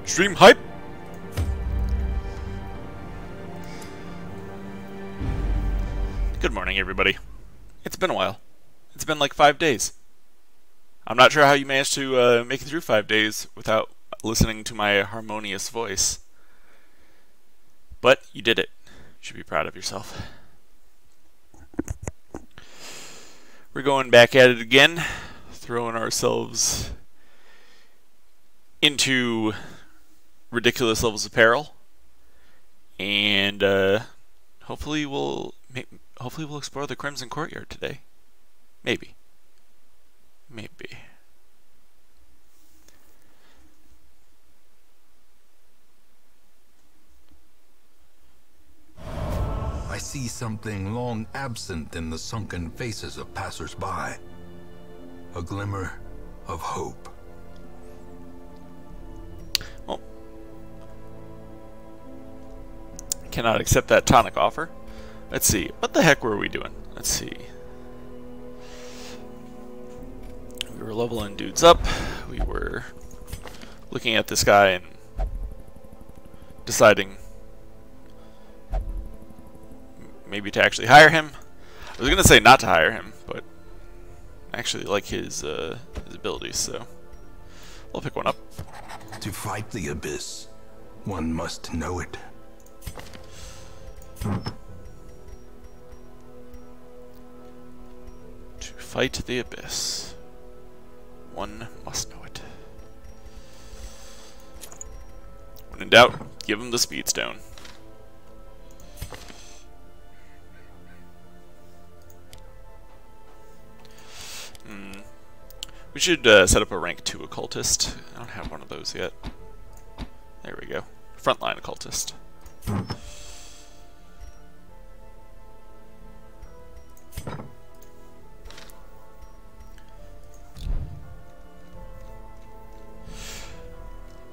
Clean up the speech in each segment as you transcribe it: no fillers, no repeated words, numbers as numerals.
Stream hype! Good morning, everybody. It's been a while. It's been like 5 days. I'm not sure how you managed to make it through 5 days without listening to my harmonious voice. But you did it. You should be proud of yourself. We're going back at it again, throwing ourselves into ridiculous levels of peril, and hopefully we'll explore the Crimson Courtyard today. Maybe. I see something long absent in the sunken faces of passers-by. A glimmer of hope. Well, cannot accept that tonic offer. Let's see. What the heck were we doing? Let's see. We were leveling dudes up. We were looking at this guy and deciding maybe to actually hire him. I was going to say not to hire him, but I actually like his abilities, so I'll pick one up. To fight the abyss, one must know it. To fight the abyss, one must know it. When in doubt, give him the speed stone. We should set up a rank 2 occultist. I don't have one of those yet. There we go. Frontline occultist.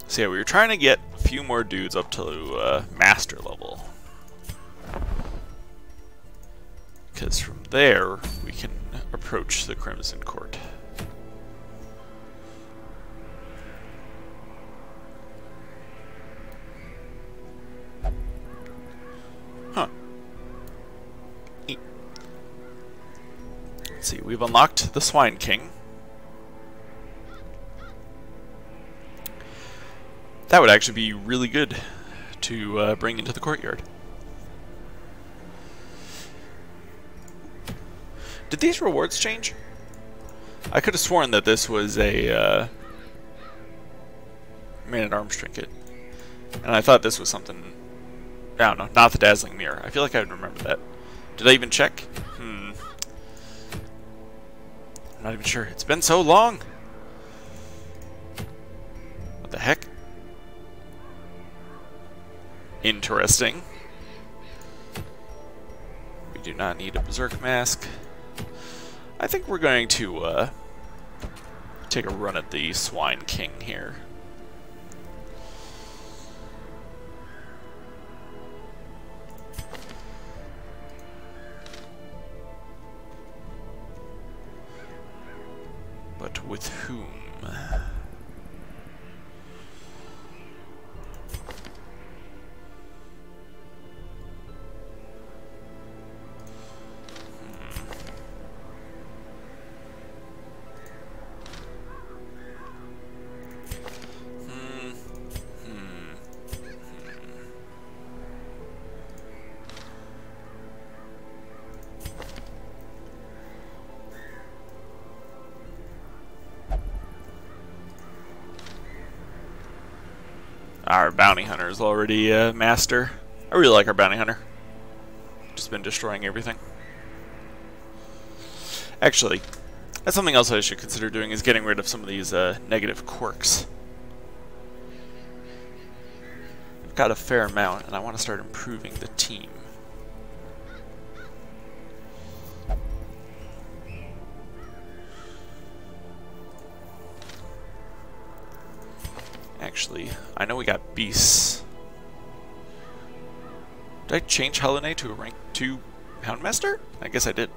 So yeah, we were trying to get a few more dudes up to master level. Because from there, we can approach the Crimson Court. Huh. Neat. Let's see, we've unlocked the Swine King. That would actually be really good to bring into the courtyard. Did these rewards change? I could have sworn that this was a Man-at-Arms trinket. And I thought this was something... I don't know, not the Dazzling Mirror. I feel like I would remember that. Did I even check? I'm not even sure. It's been so long! What the heck? Interesting. We do not need a Berserk Mask. I think we're going to take a run at the Swine King here. But with whom? Our bounty hunter is already master. I really like our bounty hunter. Just been destroying everything. Actually, that's something else I should consider doing, is getting rid of some of these negative quirks. I've got a fair amount, and I want to start improving the team. Actually, I know we got beasts. Did I change Helene to a rank 2 Houndmaster? I guess I did.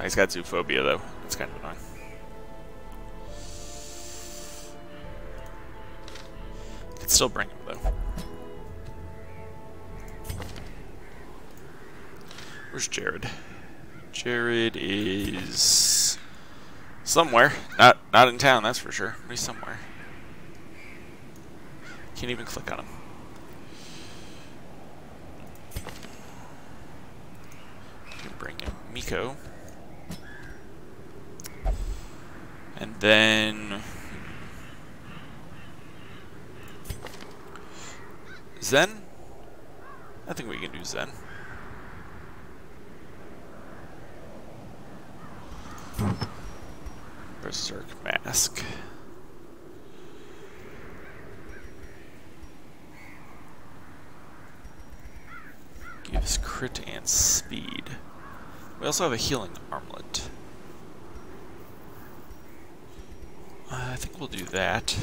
He's got zoophobia though. That's kind of annoying. still bring him, though. Where's Jared? Jared is somewhere. Not in town, that's for sure. He's somewhere. Can't even click on him. Can bring in Miko. And then Zen? I think we can do Zen. Berserk Mask. Gives crit and speed. We also have a healing armlet. I think we'll do that.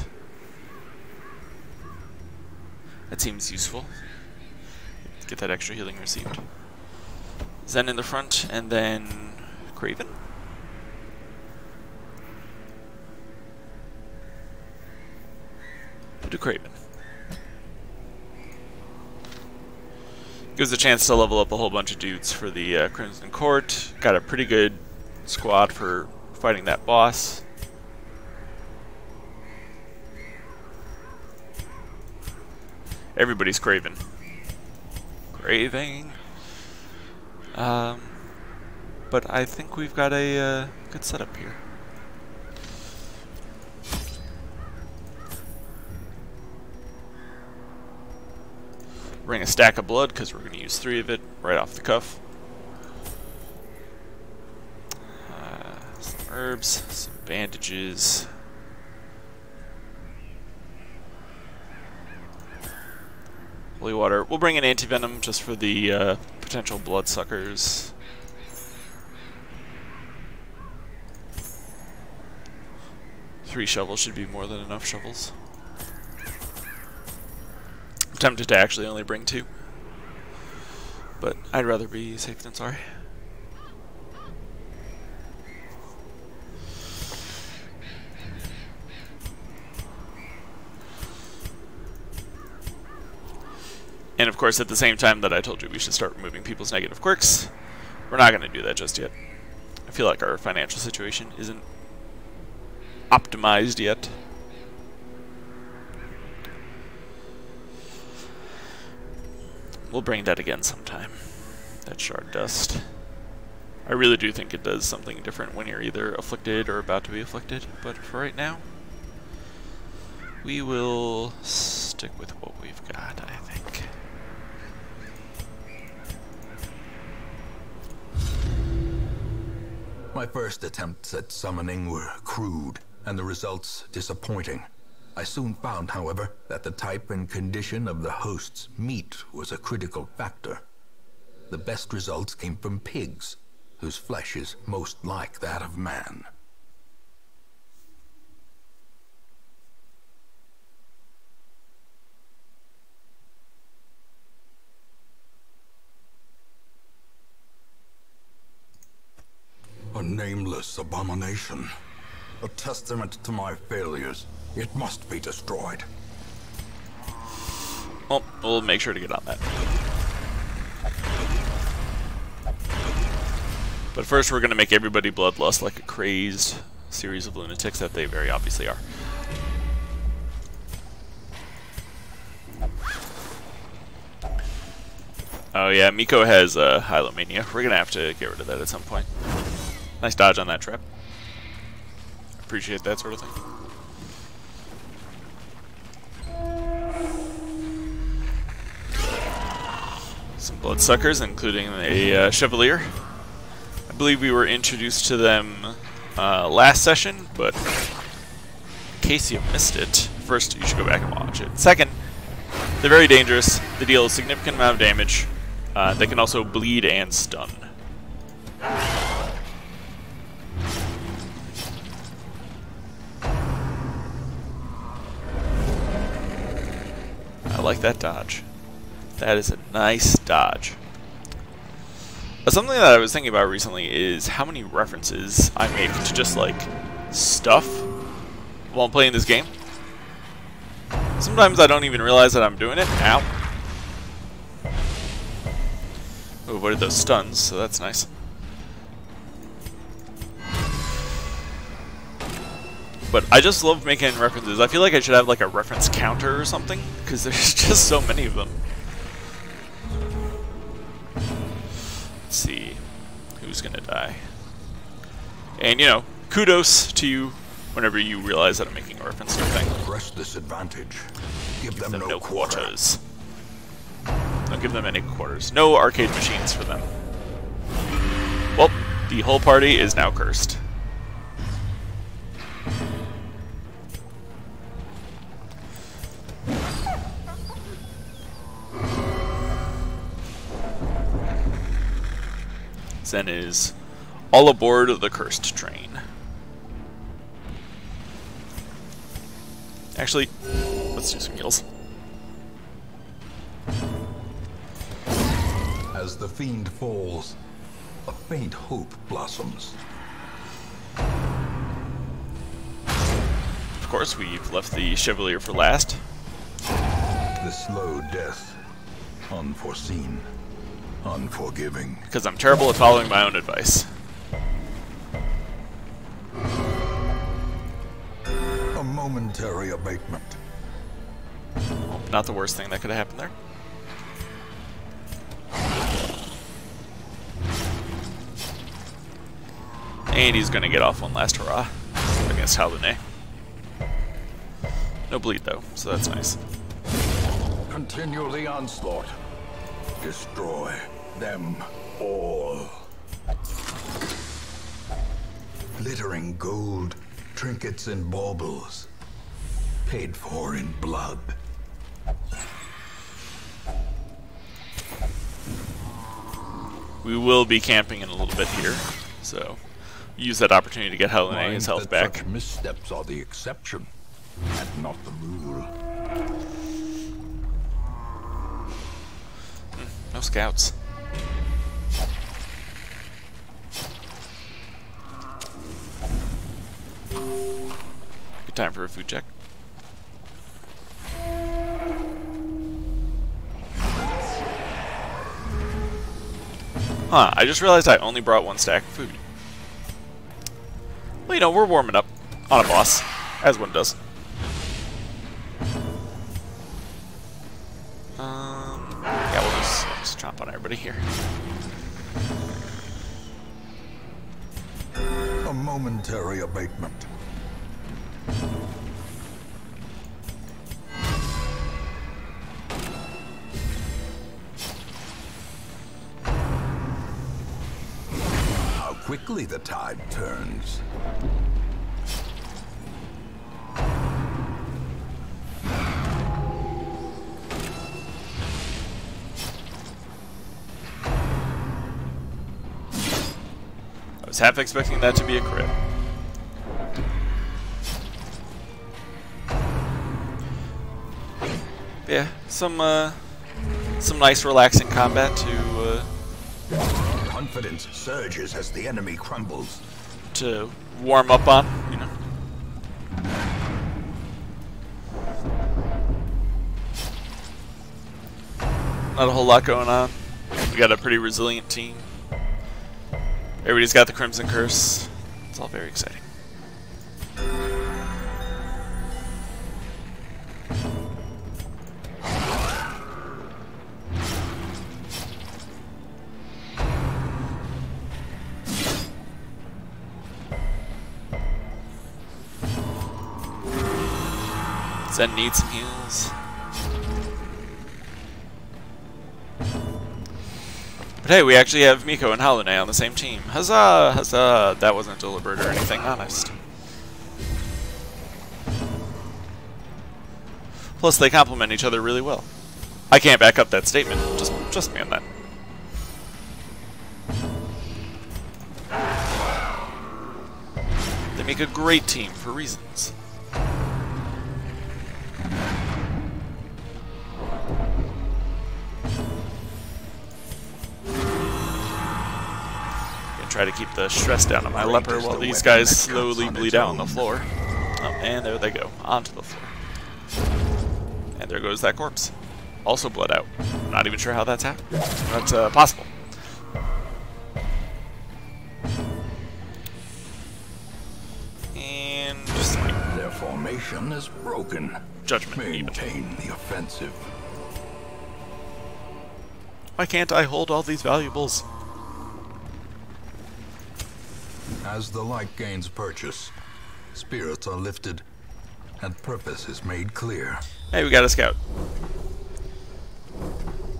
That seems useful. Get that extra healing received. Zen in the front, and then Craven. We'll do Craven. Gives a chance to level up a whole bunch of dudes for the Crimson Court. Got a pretty good squad for fighting that boss. Everybody's Craven. Craving. But I think we've got a good setup here. Bring a stack of blood because we're going to use 3 of it right off the cuff. Some herbs, some bandages. Holy water. We'll bring an anti-venom just for the potential bloodsuckers. Three shovels should be more than enough shovels. I'm tempted to actually only bring 2, but I'd rather be safe than sorry. And of course, at the same time that I told you we should start removing people's negative quirks, we're not going to do that just yet. I feel like our financial situation isn't optimized yet. We'll bring that again sometime. That shard dust. I really do think it does something different when you're either afflicted or about to be afflicted, but for right now, we will stick with what we've got, I think. My first attempts at summoning were crude, and the results disappointing. I soon found, however, that the type and condition of the host's meat was a critical factor. The best results came from pigs, whose flesh is most like that of man. A nameless abomination. A testament to my failures. It must be destroyed. Well, we'll make sure to get on that. But first we're going to make everybody bloodlust like a crazed series of lunatics that they very obviously are. Oh yeah, Miko has Hylomania. We're going to have to get rid of that at some point. Nice dodge on that trap. Appreciate that sort of thing. Some bloodsuckers, including a Chevalier. I believe we were introduced to them last session, but in case you missed it, first you should go back and watch it. Second, they're very dangerous. They deal a significant amount of damage. They can also bleed and stun. I like that dodge. That is a nice dodge. Something that I was thinking about recently is how many references I make to just like stuff while I'm playing this game. Sometimes I don't even realize that I'm doing it. Ow. Oh, avoided those stuns, so that's nice. But I just love making references. I feel like I should have like a reference counter or something, because there's just so many of them. Let's see who's gonna die. And you know, kudos to you whenever you realize that I'm making a reference to a thing. Press this advantage. Give them no quarter. quarters. Don't give them any quarters. No arcade machines for them. Well, the whole party is now cursed. Zen is all aboard the cursed train. Actually, let's do some heals. As the fiend falls, a faint hope blossoms. Of course, we've left the Chevalier for last. The slow death, unforeseen, unforgiving. Because I'm terrible at following my own advice. A momentary abatement. Well, not the worst thing that could have happened there. And he's going to get off one last hurrah against Halune. No bleed though, so that's nice. Continue the onslaught. Destroy them all. Glittering gold, trinkets and baubles, paid for in blood. We will be camping in a little bit here, so use that opportunity to get Halune his health back. Such missteps are the exception, and not the rule. No scouts. Good time for a food check. Huh, I just realized I only brought one stack of food. Well, you know, we're warming up on a boss, as one does. Yeah, we'll just chomp on everybody here. A momentary abatement. How quickly the tide turns. I was half expecting that to be a crit. Yeah, some nice relaxing combat Confidence surges as the enemy crumbles. to warm up on, you know. Not a whole lot going on. We got a pretty resilient team. Everybody's got the Crimson Curse. It's all very exciting. Zen needs some heals. But hey, we actually have Miko and Halune on the same team. Huzzah! Huzzah! That wasn't deliberate or anything, honest. Plus, they complement each other really well. I can't back up that statement. Just me on that. They make a great team for reasons. Try to keep the stress down on my leper while these guys slowly bleed out on the floor. Oh, and there they go, onto the floor. there goes that corpse. Also bled out. Not even sure how that's happened. That's possible. And just Their formation is broken. Judgment. Maintain the offensive. Why can't I hold all these valuables? As the light gains purchase, spirits are lifted, and purpose is made clear. Hey, we got a scout.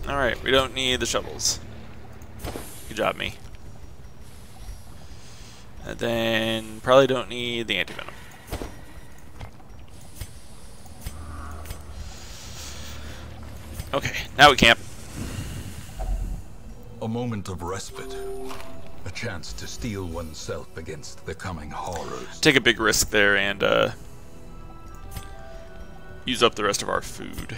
Alright, we don't need the shovels. Good job, me. And then probably don't need the anti-venom. Okay, now we camp. A moment of respite. A chance to steel oneself against the coming horrors. Take a big risk there and use up the rest of our food.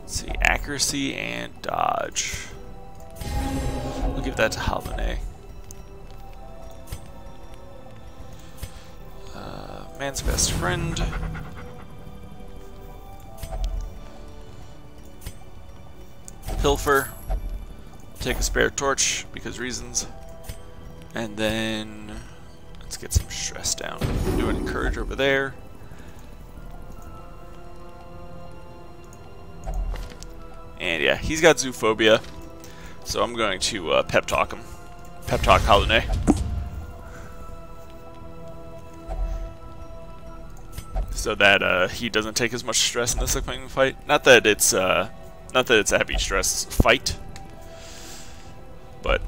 Let's see, accuracy and dodge. We'll give that to Halvane. Man's best friend. Pilfer. We'll take a spare torch because reasons. And then let's get some stress down. Do an encourage over there. And yeah, he's got zoophobia. So I'm going to pep talk him. Pep talk Halune. So that he doesn't take as much stress in this upcoming fight. Not that it's a heavy stress fight, but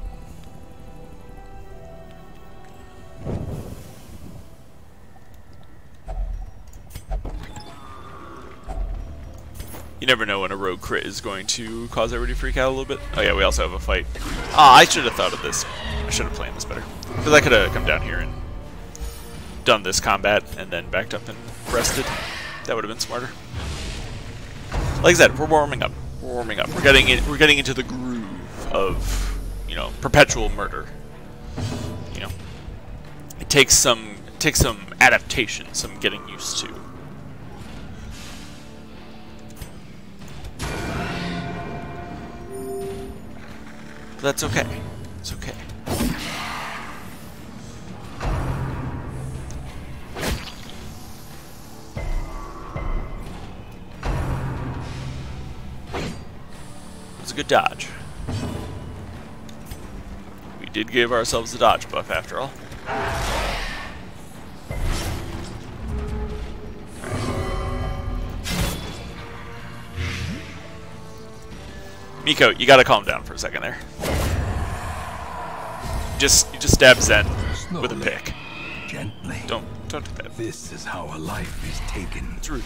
you never know when a rogue crit is going to cause everybody to freak out a little bit. Oh yeah, we also have a fight. Ah, I should have thought of this. I should have planned this better, because I could have come down here and done this combat and then backed up and rested. That would have been smarter. Like I said, we're warming up. We're warming up. We're getting into the groove of, you know, perpetual murder. You know, it takes some adaptation, some getting used to. But that's okay. It's okay. Good dodge. We did give ourselves a dodge buff after all. Miko, you gotta calm down for a second there. You just stab Zen with a pick. Gently. Don't do that. This is how a life is taken. It's rude.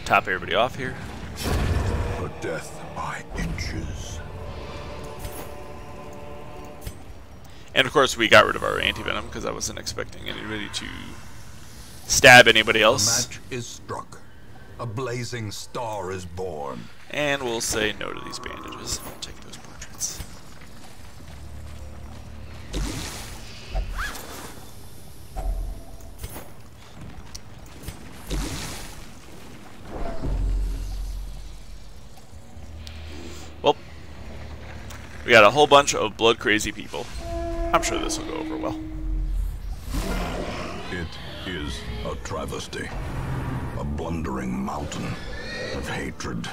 Top everybody off here. For death by inches. And of course we got rid of our anti-venom because I wasn't expecting anybody to stab anybody else. A match is struck. A blazing star is born. And we'll say no to these bandages. I'll take those portraits. Well, we got a whole bunch of blood crazy people. I'm sure this will go over well. It is a travesty. A blundering mountain of hatred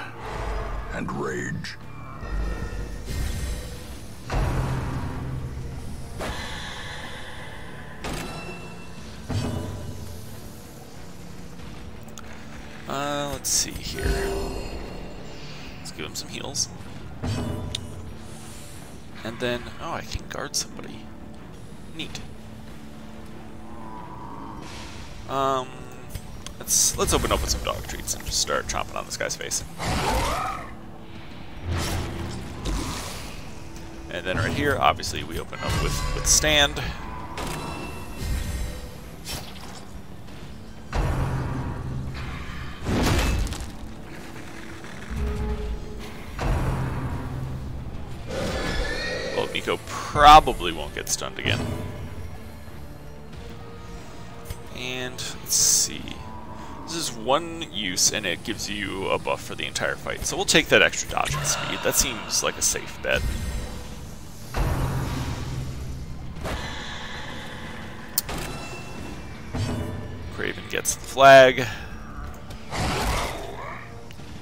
and rage. Let's see here. Let's give him some heals. And then, oh, I can guard somebody. Neat. Let's open up with some dog treats and just start chomping on this guy's face. And then right here, obviously, we open up with stand. Nico probably won't get stunned again. And let's see. This is one use, and it gives you a buff for the entire fight. So we'll take that extra dodge and speed. That seems like a safe bet. Craven gets the flag.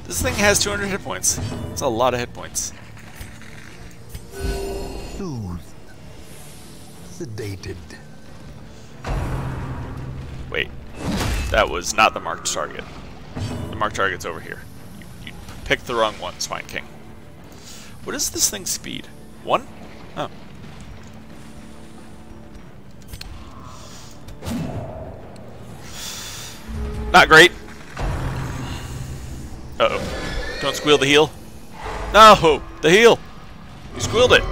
This thing has 200 hit points. That's a lot of hit points. Soothed. Sedated. Wait. That was not the marked target. The marked target's over here. You picked the wrong one, Swine King. What is this thing's speed? 1? Oh. Not great. Uh-oh. Don't squeal the heel. No! The heel! You squealed it!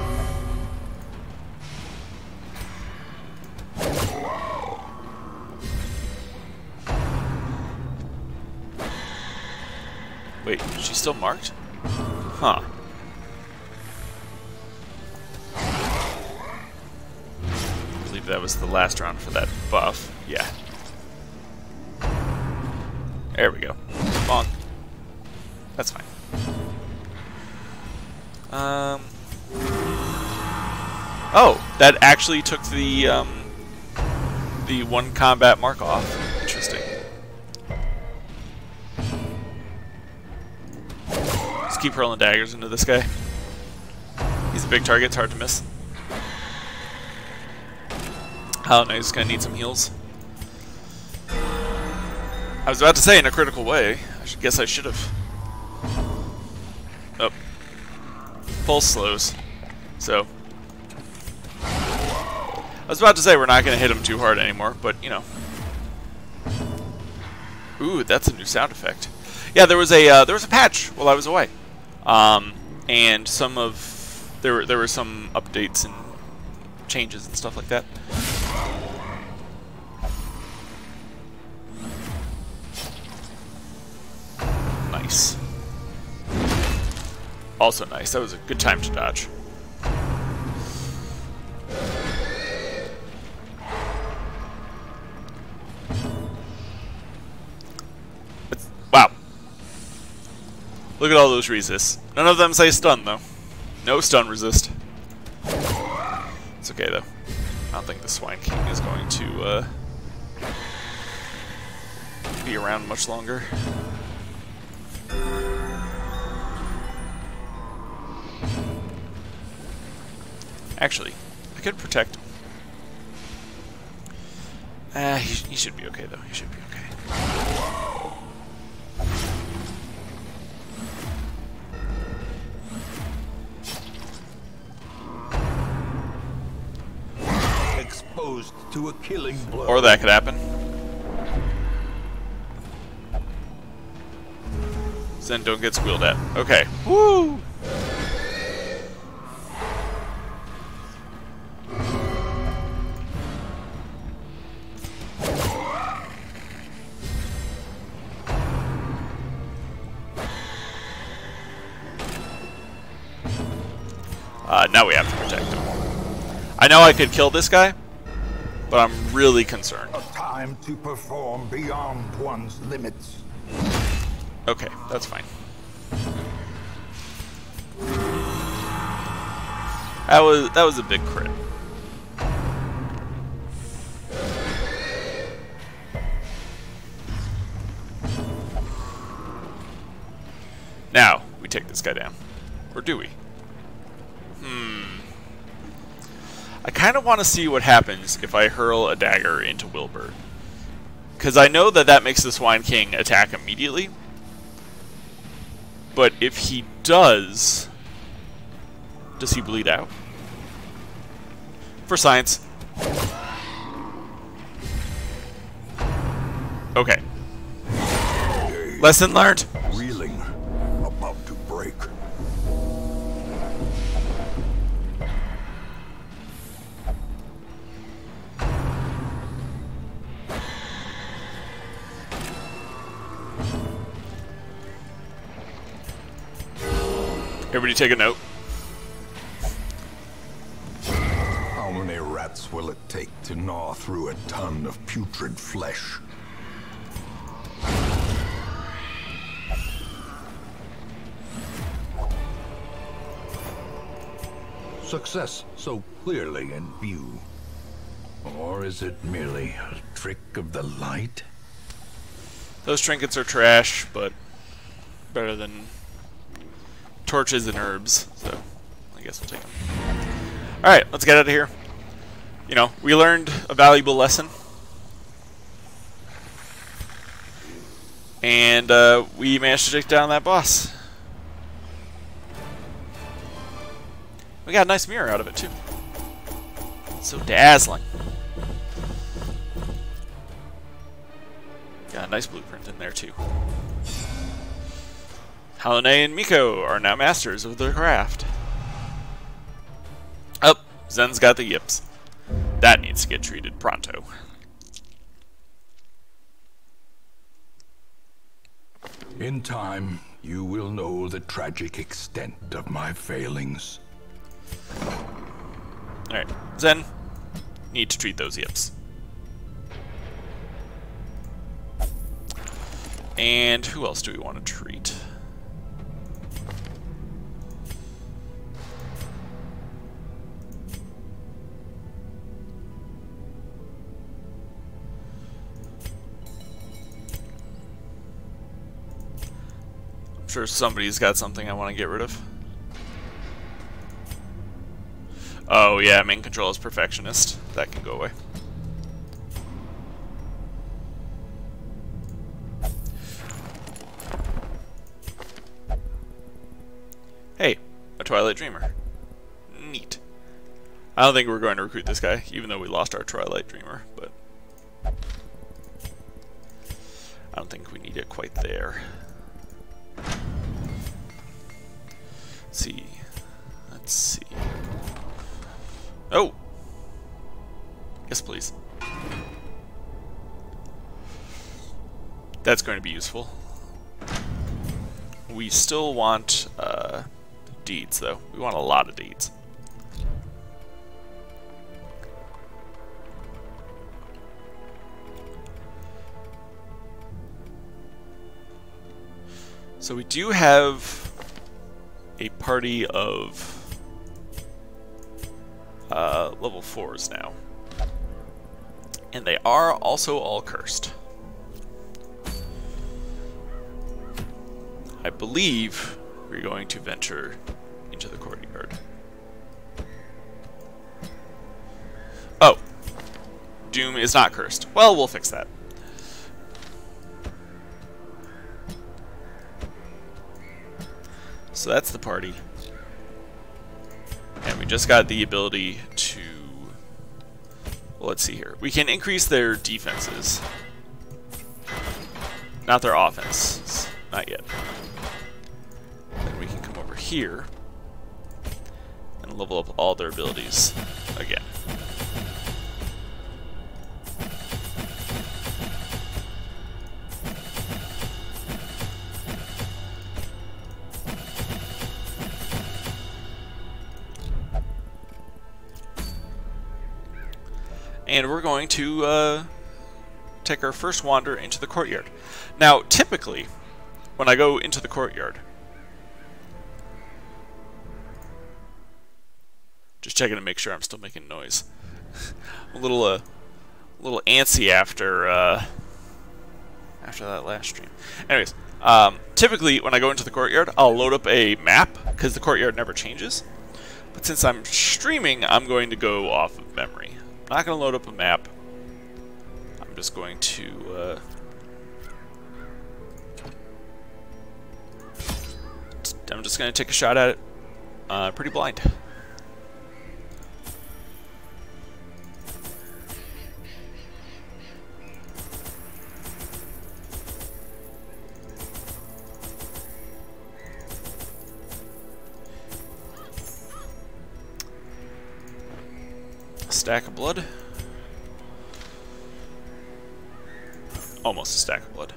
Wait, she's still marked? Huh. I believe that was the last round for that buff. Yeah. There we go. Bonk. That's fine. Oh, that actually took the one combat mark off. Interesting. Just keep hurling daggers into this guy. He's a big target, it's hard to miss. Oh no, he's gonna need some heals. I was about to say in a critical way. Guess I should have. Oh. Pulse slows. So. I was about to say we're not going to hit him too hard anymore, but you know. Ooh, that's a new sound effect. Yeah, there was a patch while I was away, and some of there were some updates and changes and stuff like that. Nice. Also nice. That was a good time to dodge. Wow. Look at all those resists. None of them say stun, though. No stun resist. It's okay, though. I don't think the Swine King is going to be around much longer. Actually, I could protect him. He should be okay, though. He should be okay. Exposed to a killing blow. Or that could happen. Then don't get squealed at. Okay. Woo! Now we have to protect him. I know I could kill this guy, but I'm really concerned. A time to perform beyond one's limits. Okay, that's fine. That was a big crit. Now we take this guy down, or do we? I kind of want to see what happens if I hurl a dagger into Wilbur. Because I know that that makes the Swine King attack immediately. But if he does he bleed out? For science. Okay. Lesson learned. Reeling, about to break. Everybody take a note. rats will it take to gnaw through a ton of putrid flesh? Success so clearly in view. Or is it merely a trick of the light? Those trinkets are trash, but better than torches and herbs, so I guess we'll take them. Alright, let's get out of here. You know, we learned a valuable lesson. And we managed to take down that boss. We got a nice mirror out of it, too. So dazzling. Got a nice blueprint in there, too. Halane and Miko are now masters of their craft. Oh, Zen's got the yips. That needs to get treated pronto. In time, you will know the tragic extent of my failings. Alright, Zen, need to treat those yips. And who else do we want to treat? I'm sure somebody's got something I want to get rid of. Oh yeah, main control is perfectionist. That can go away. Hey, a Twilight Dreamer. Neat. I don't think we're going to recruit this guy, even though we lost our Twilight Dreamer, but I don't think we need it quite there. Let's see. Let's see. Oh! Yes, please. That's going to be useful. We still want deeds, though. We want a lot of deeds. So we do have a party of level 4s now. And they are also all cursed. I believe we're going to venture into the courtyard. Oh! Doom is not cursed. Well, we'll fix that. So that's the party. And we just got the ability to... Well, let's see here. We can increase their defenses. Not their offenses. Not yet. Then we can come over here and level up all their abilities again. And we're going to take our first wander into the courtyard. Now, typically, when I go into the courtyard, just checking to make sure I'm still making noise. I'm a little antsy after that last stream. Anyways, typically when I go into the courtyard, I'll load up a map because the courtyard never changes. But since I'm streaming, I'm going to go off of memory. I'm not going to load up a map. I'm just going to take a shot at it. Pretty blind. Stack of blood. Almost a stack of blood.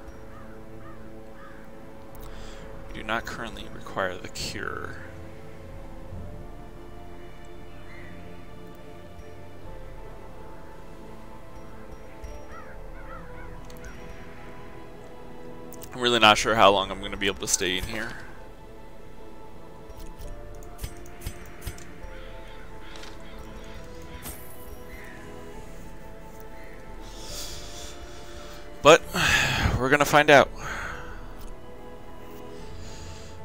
We do not currently require the cure. I'm really not sure how long I'm going to be able to stay in here. But we're going to find out.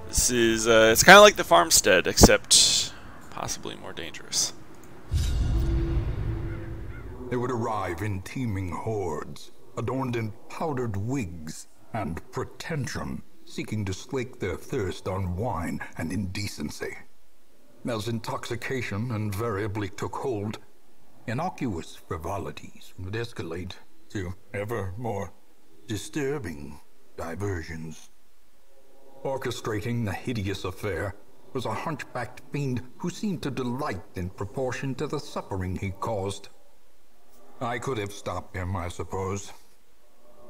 This is, it's kind of like the farmstead, except possibly more dangerous. They would arrive in teeming hordes, adorned in powdered wigs and pretension, seeking to slake their thirst on wine and indecency. As intoxication invariably took hold, innocuous frivolities would escalate to ever more disturbing diversions. Orchestrating the hideous affair was a hunchbacked fiend who seemed to delight in proportion to the suffering he caused. I could have stopped him, I suppose,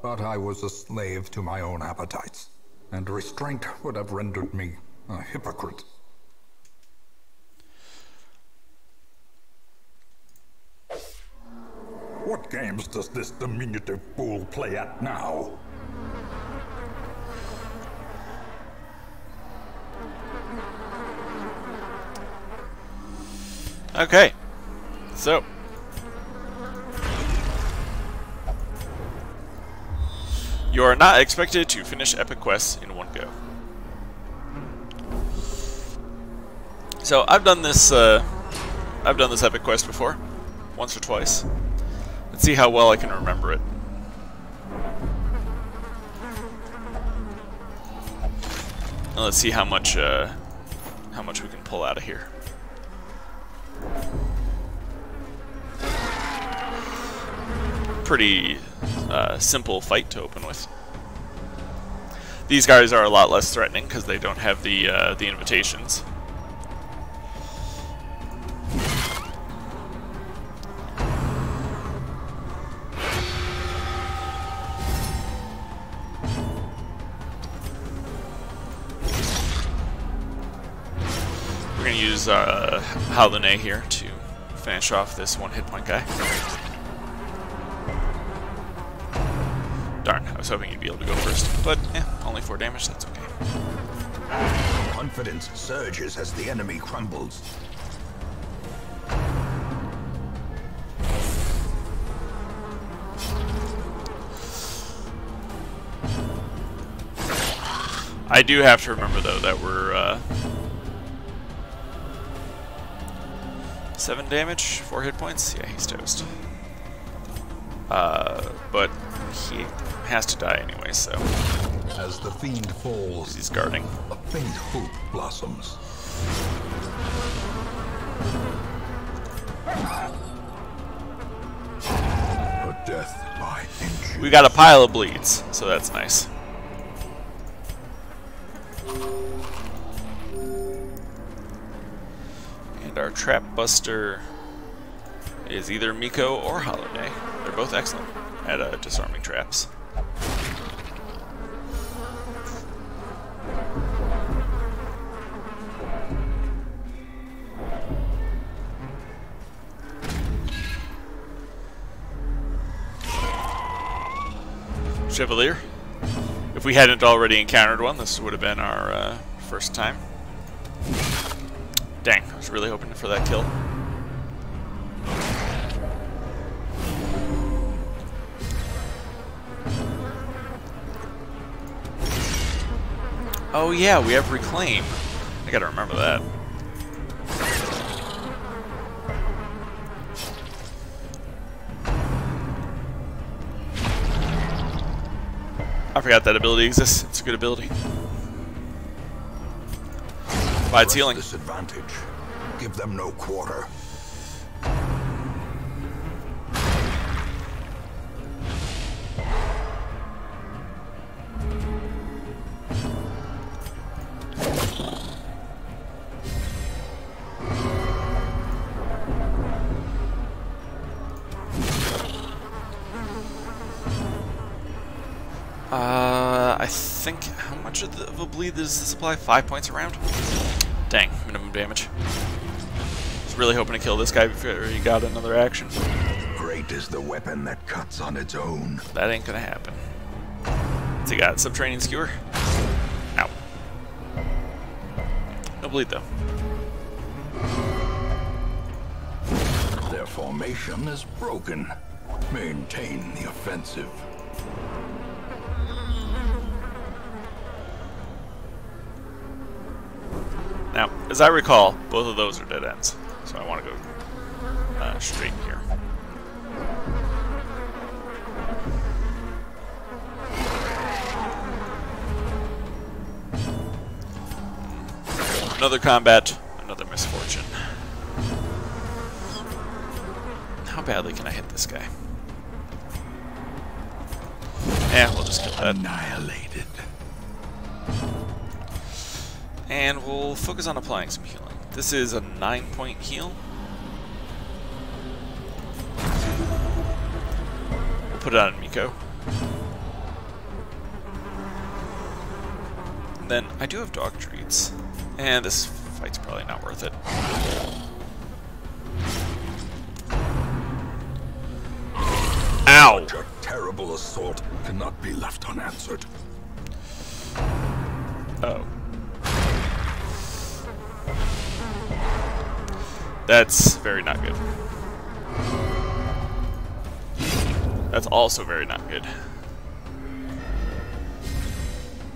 but I was a slave to my own appetites, and restraint would have rendered me a hypocrite. What games does this diminutive fool play at now? Okay, so you are not expected to finish epic quests in one go. So I've done this epic quest before, once or twice. Let's see how well I can remember it. And let's see how much we can pull out of here. Pretty simple fight to open with. These guys are a lot less threatening because they don't have the invitations. We're gonna use Halune here to finish off this one hit point guy. Darn, I was hoping you'd be able to go first, but only 4 damage, that's okay. Confidence surges as the enemy crumbles. I do have to remember, though, that we're 7 damage, 4 hit points. Yeah, he's toast. But he has to die anyway, so. As the fiend falls, He's guarding. a faint hope blossoms. A death by inches. We got a pile of bleeds, so that's nice. And our trap buster is either Miko or Holiday. They're both excellent at disarming traps. Chevalier. If we hadn't already encountered one, this would have been our first time. Dang, I was really hoping for that kill. Oh yeah, we have Reclaim. I gotta remember that. I forgot that ability exists. It's a good ability. Provides healing. Disadvantage. Give them no quarter. I think, how much of a bleed does this apply? 5 points around? Dang, minimum damage. Was really hoping to kill this guy before he got another action. Great is the weapon that cuts on its own. That ain't gonna happen. What's he got? Subterranean skewer? Ow. No bleed though. Their formation is broken. Maintain the offensive. Now, as I recall, both of those are dead ends, so I want to go straight here. Another combat, another misfortune. How badly can I hit this guy? We'll just kill that. Annihilated. And we'll focus on applying some healing. This is a 9-point heal. We'll put it on Miko. And then I do have dog treats. And this fight's probably not worth it. Ow! Such a terrible assault cannot be left unanswered. Oh. That's very not good. That's also very not good.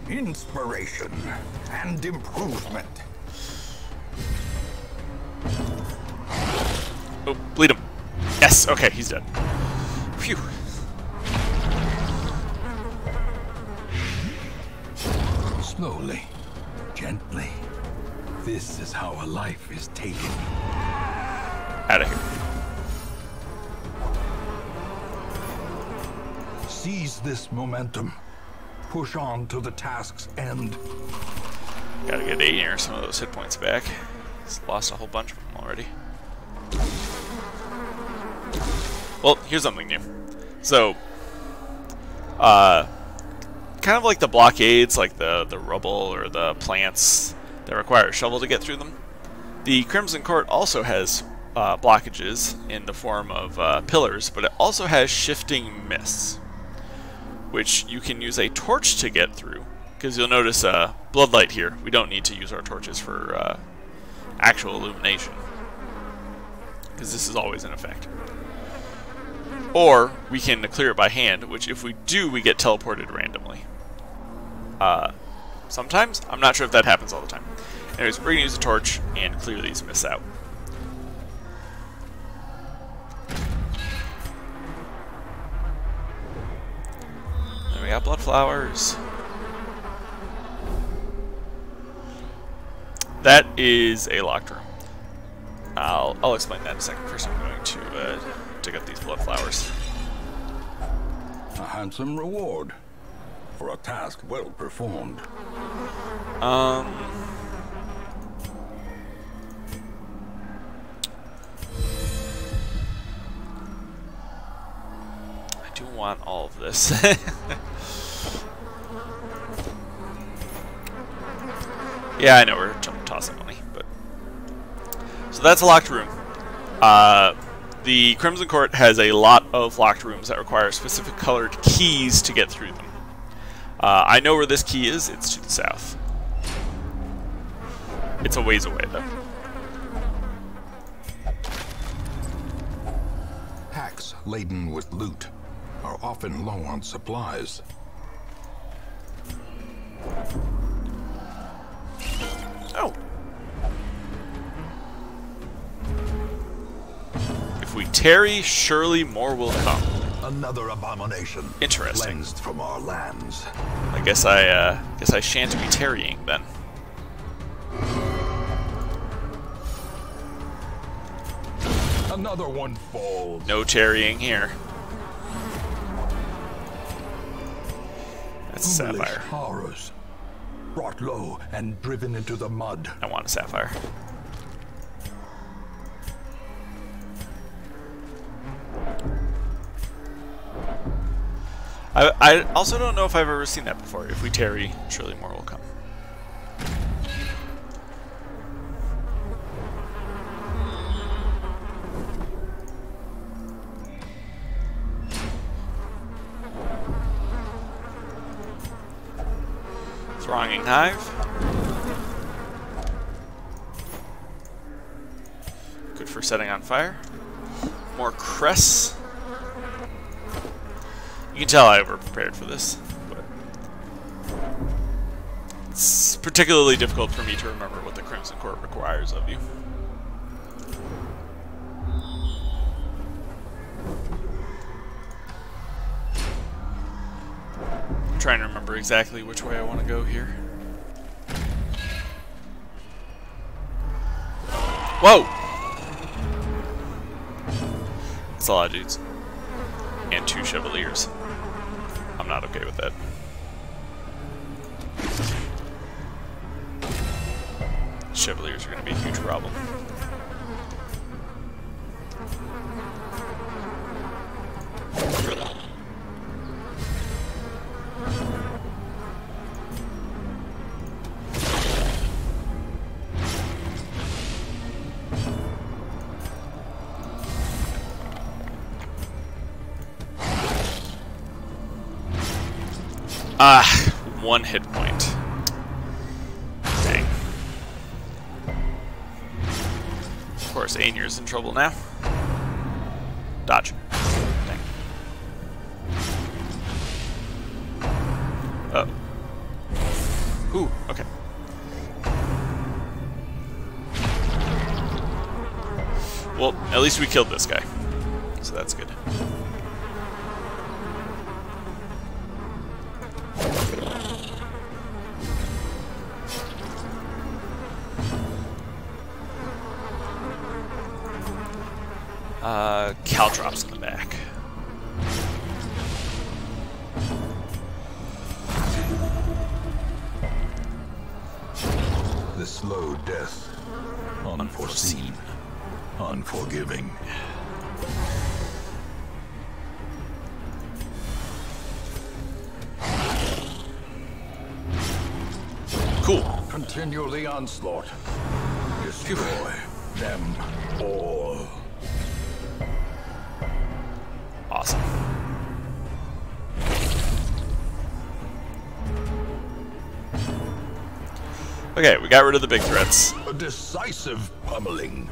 Inspiration and improvement. Oh, bleed him. Yes, okay, he's dead. Phew. Slowly, gently. This is how a life is taken. Out of here. Seize this momentum. Push on to the task's end. Gotta get 8 or some of those hit points back. He's lost a whole bunch of them already. Well, here's something new. So, kind of like the blockades, like the rubble or the plants that require a shovel to get through them, the Crimson Court also has blockages in the form of pillars, but it also has shifting mists, which you can use a torch to get through. Because you'll notice bloodlight here. We don't need to use our torches for actual illumination, because this is always in effect. Or we can clear it by hand, which if we do, we get teleported randomly. Sometimes. I'm not sure if that happens all the time. Anyways, we're going to use a torch and clear these mists out. Then we got blood flowers. That is a locked room. I'll explain that in a second. First, I'm going to dig up these blood flowers. A handsome reward for a task well performed. I do want all of this. Yeah, I know we're tossing money, but so that's a locked room. The Crimson Court has a lot of locked rooms that require specific colored keys to get through them. I know where this key is. It's to the south. It's a ways away, though. Packs laden with loot are often low on supplies. Oh. If we tarry, surely more will come. Another abomination. Interesting. Cleansed from our lands. I guess I shan't be tarrying then. Another one falls. No tarrying here. That's a Foolish sapphire. horrors. Brought low and driven into the mud. I want a sapphire. I also don't know if I've ever seen that before. If we tarry, surely more will come. Thronging Hive. Good for setting on fire. More crests. You can tell I over-prepared for this, but it's particularly difficult for me to remember what the Crimson Court requires of you. I'm trying to remember exactly which way I want to go here. Whoa! That's a lot of dudes. And 2 Chevaliers. I'm not okay with that. Chevaliers are going to be a huge problem. Ah, 1 hit point. Dang. Of course, Ainier's in trouble now. Dodge. Dang. Oh. Ooh, okay. Well, at least we killed this guy. So that's good. Caltrops in the back. The slow death. Unforeseen. Unforgiving. Cool. Continue the onslaught. Destroy them all. Awesome. Okay, we got rid of the big threats. A decisive pummeling.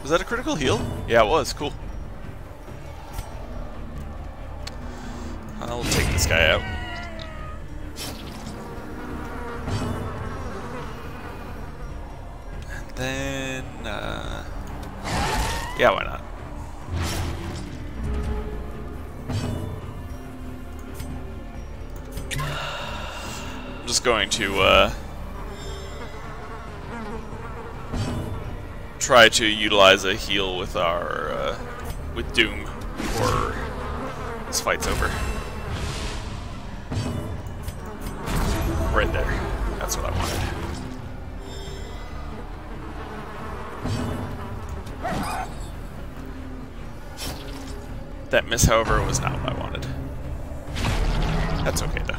Was that a critical heal? Yeah, it was. Cool. I'll take this guy out. And then, yeah, why not? I'm just going to, try to utilize a heal with our, with Doom before this fight's over. Right there. That's what I wanted. That miss, however, was not what I wanted. That's okay, though.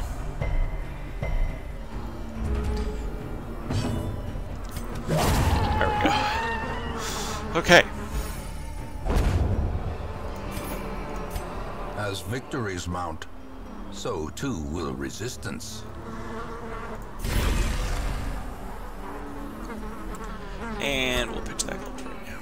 There we go. Okay. As victories mount, so too will resistance. And we'll pitch that gold right now.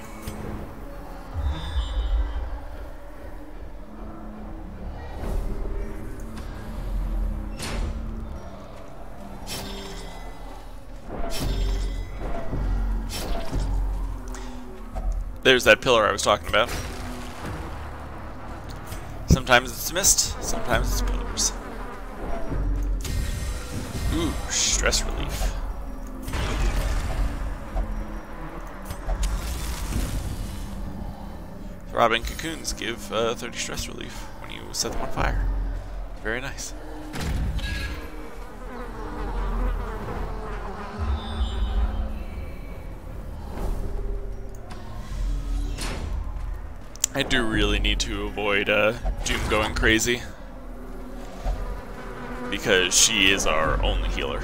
There's that pillar I was talking about. Sometimes it's mist, sometimes it's pillars. Ooh, stress relief. Throbbing cocoons give 30 stress relief when you set them on fire. Very nice. I do really need to avoid Doom going crazy, because she is our only healer.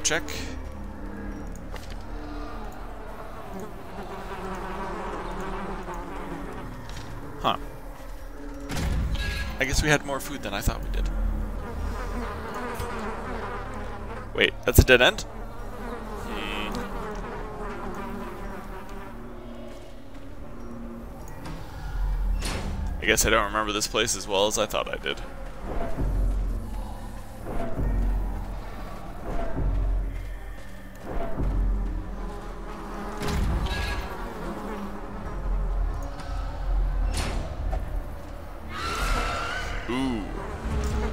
check. Huh. I guess we had more food than I thought we did. Wait, that's a dead end? I guess I don't remember this place as well as I thought I did. Ooh.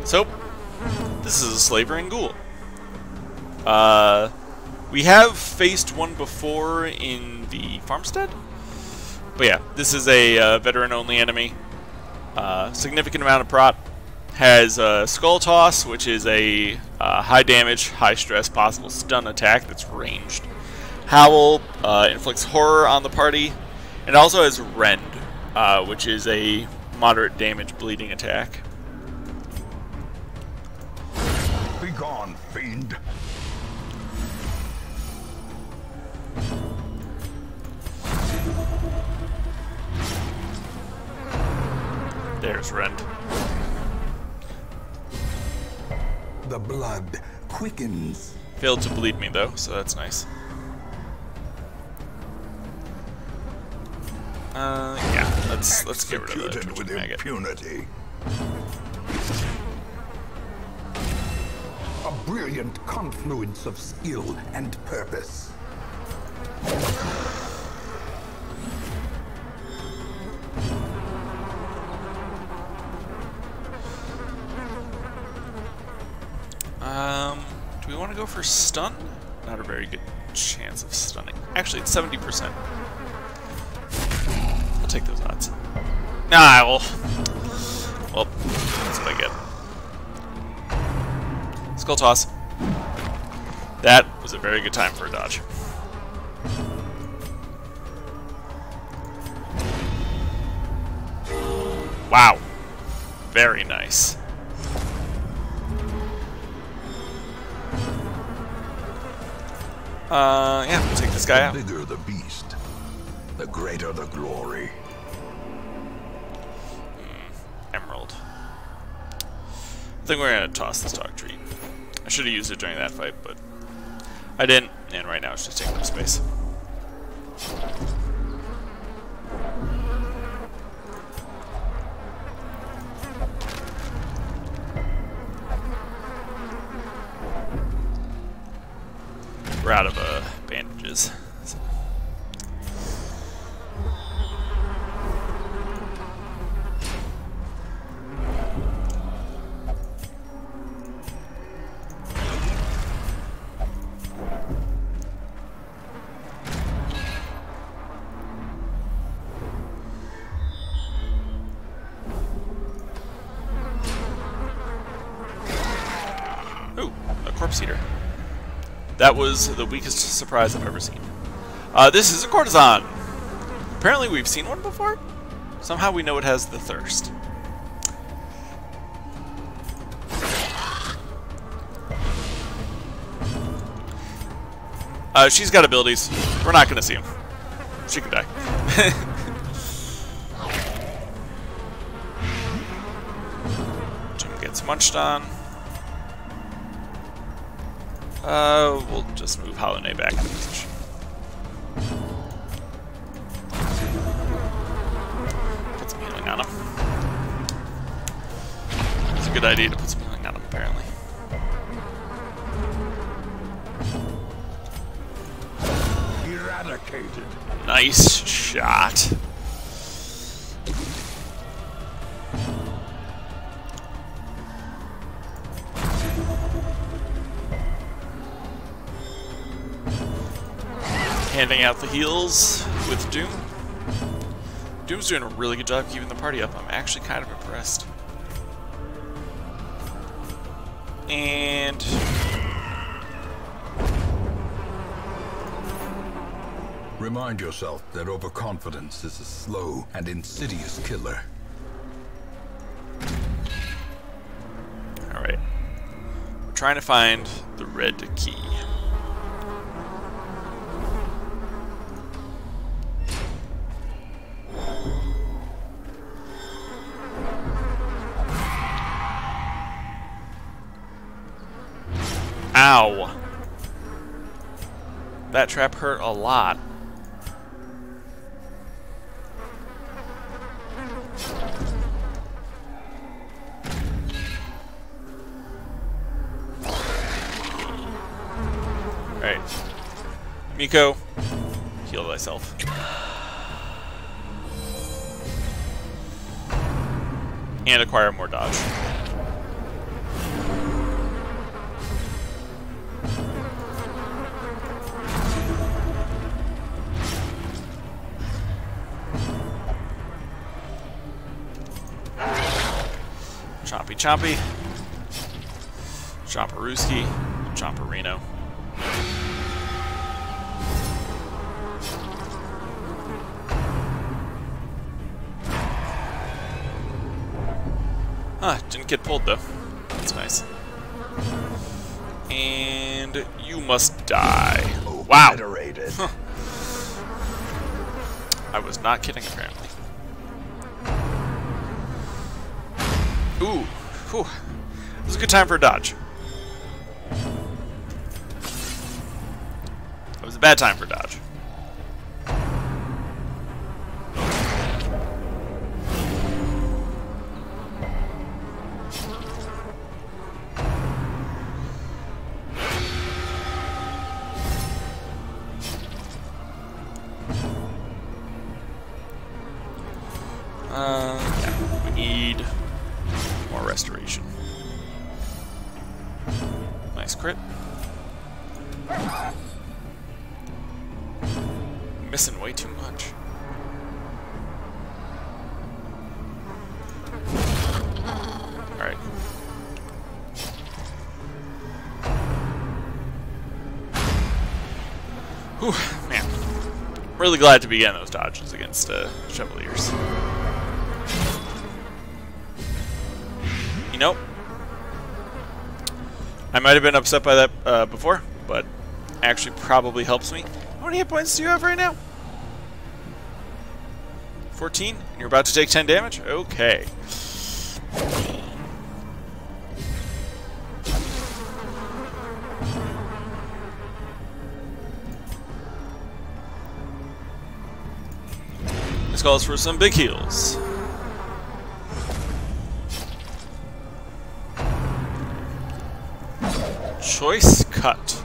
So, this is a slavering ghoul. We have faced one before in the farmstead. But yeah, this is a veteran-only enemy. Significant amount of prot. Has Skull Toss, which is a high damage, high stress, possible stun attack that's ranged. Howl inflicts horror on the party. And also has Rend, which is a moderate damage bleeding attack. Begone, fiend. There's Rend. The blood quickens. Failed to bleed me though, so that's nice. Yeah, let's get rid of that Executed with maggot. impunity. A brilliant confluence of skill and purpose. Do we want to go for stun? Not a very good chance of stunning. Actually, it's 70%. I'll take those odds. Nah, well, that's what I get. Skull Toss. That was a very good time for a dodge. Wow. Very nice. Yeah, we'll take this guy out. The bigger the beast, the greater the glory. Emerald. I think we're gonna toss this dog treat. I should have used it during that fight, but I didn't, and right now it's just taking up space. We're out of bandages. So. Ooh, a corpse eater. That was the weakest surprise I've ever seen. This is a courtesan. Apparently we've seen one before. Somehow we know it has the thirst. She's got abilities. We're not going to see them. She can die. Jim gets munched on. We'll just move Holiday back into position. Put some healing on him. It's a good idea to put some healing on him, apparently. Eradicated. Nice shot. Handing out the heals with Doom. Doom's doing a really good job keeping the party up. I'm actually kind of impressed. And Remind yourself that overconfidence is a slow and insidious killer. alright. We're trying to find the red key. Ow! That trap hurt a lot. Alright. Miko, heal thyself. And acquire more dodge. Chompy Chompy. Chomperooski. Chomperino. Huh, didn't get pulled though. That's nice. And you must die. Wow. Huh. I was not kidding, apparently. Ooh. Whew. It was a good time for a dodge. It was a bad time for dodge. Yeah, we need more restoration. Nice crit. Missing way too much. Alright. Whew, man. Really glad to be getting those dodges against Chevaliers. You know, I might have been upset by that before, but actually probably helps me. How many hit points do you have right now? 14? And you're about to take 10 damage? Okay. This calls for some big heals. Choice cut.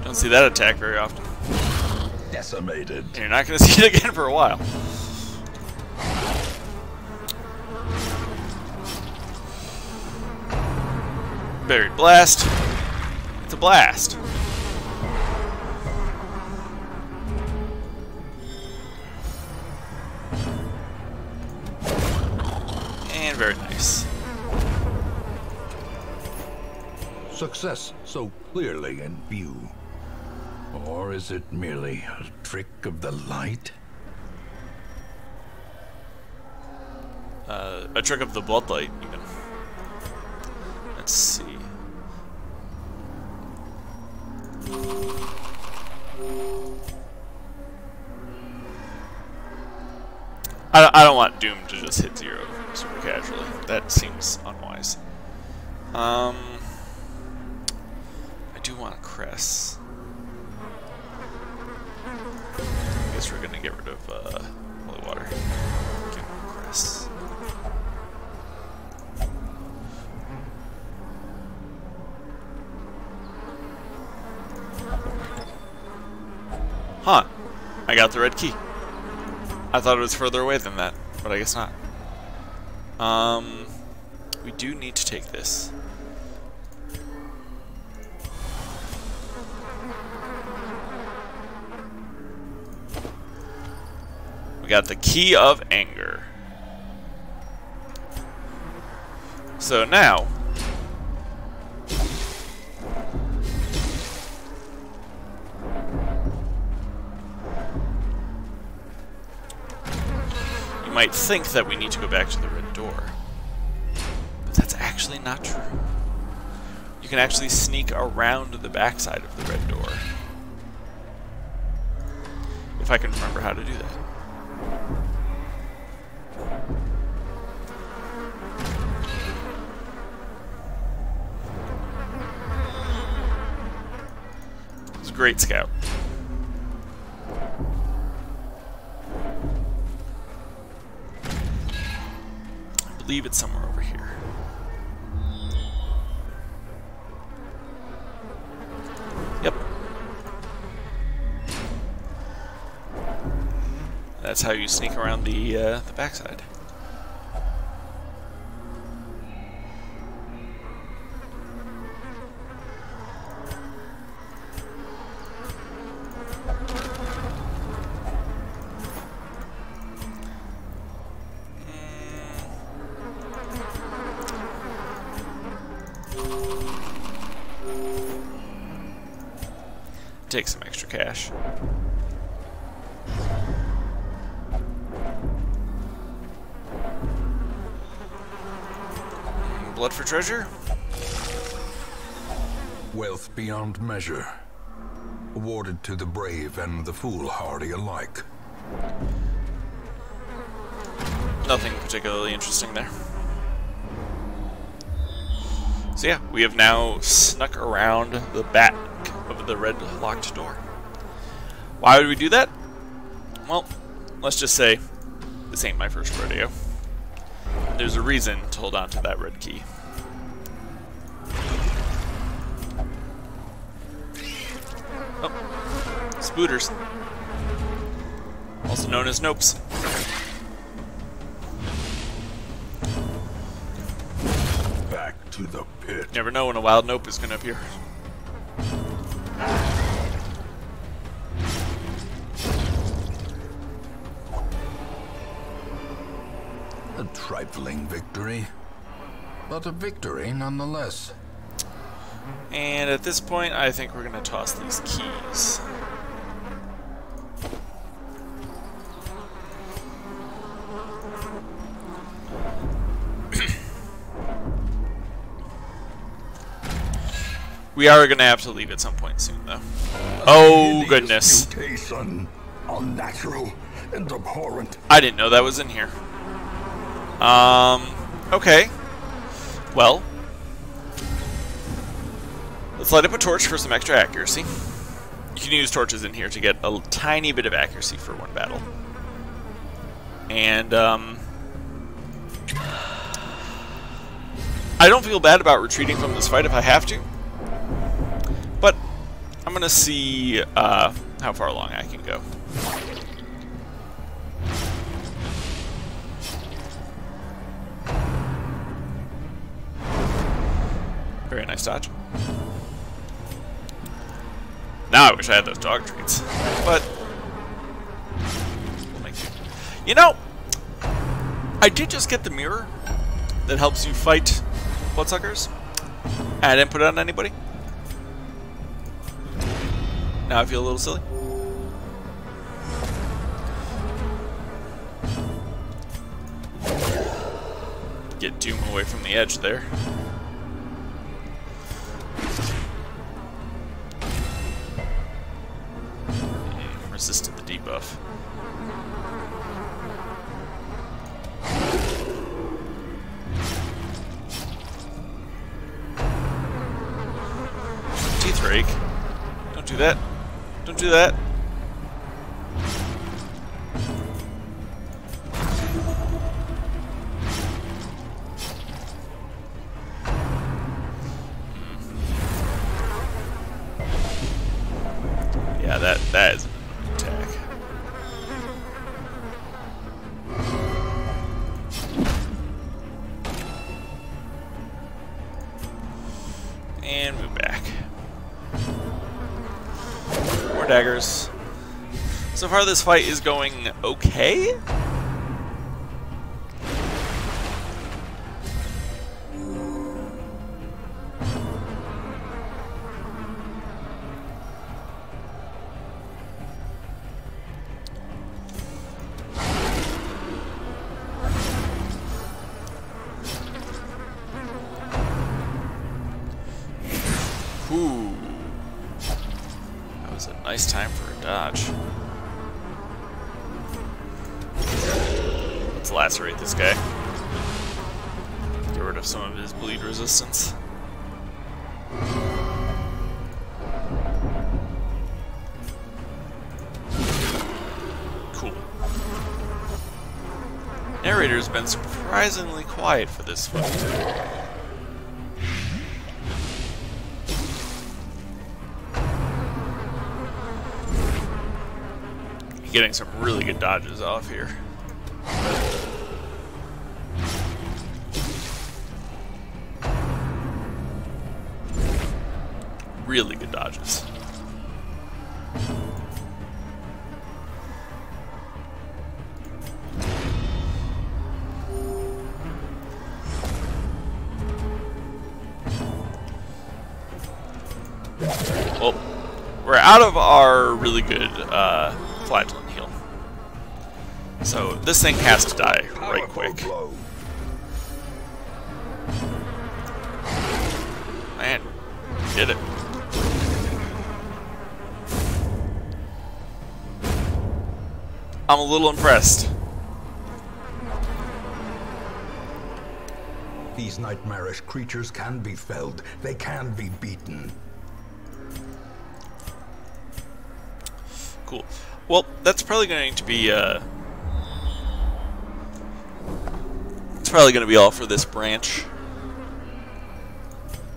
Don't see that attack very often. Decimated. And you're not going to see it again for a while. Buried blast. It's a blast. And very nice. Success so clearly in view. Or is it merely a trick of the light? A trick of the bloodlight, even. Let's see. I don't want Doom to just hit 0 super casually. That seems unwise. I do want a Cress. I guess we're gonna get rid of holy water. Get rid of Cress. Huh. I got the red key. I thought it was further away than that, but I guess not. We do need to take this. We got the Key of Anger. So now, you might think that we need to go back to the red door, but that's actually not true. You can actually sneak around the backside of the red door, if I can remember how to do that. great scout. I believe it's somewhere over here. Yep. That's how you sneak around the backside. Take some extra cash. Blood for treasure? Wealth beyond measure, awarded to the brave and the foolhardy alike. Nothing particularly interesting there. So yeah, we have now snuck around the back of the red locked door. Why would we do that? Well, let's just say this ain't my first rodeo. There's a reason to hold on to that red key. Oh, spooters. Also known as nopes. Back to the pit. Never know when a wild nope is going to appear. A trifling victory, but a victory nonetheless. And at this point, I think we're going to toss these keys. We are going to have to leave at some point soon, though. Oh, goodness. Mutation, unnatural and abhorrent. I didn't know that was in here. Okay. Well, let's light up a torch for some extra accuracy. You can use torches in here to get a tiny bit of accuracy for one battle. And, I don't feel bad about retreating from this fight if I have to. But I'm going to see how far along I can go. Very nice dodge. Now I wish I had those dog treats. But we'll make do. You know, I did just get the mirror that helps you fight bloodsuckers. And I didn't put it on anybody. Now I feel a little silly. Get Doom away from the edge there. Resisted the debuff. Teeth rake. Don't do that. Don't do that. Yeah, that is an attack. And move back. More daggers. So far this fight is going okay. Ooh. That was a nice time for a dodge. Let's lacerate this guy. Get rid of some of his bleed resistance. Narrator's been surprisingly quiet for this fight. Getting some really good dodges off here. Really good dodges. Well, we're out of our really good flagellant heal. So this thing has to die right quick. Man, did it. I'm a little impressed. These nightmarish creatures can be felled. They can be beaten. Cool. Well, that's probably going to be it's probably going to be all for this branch,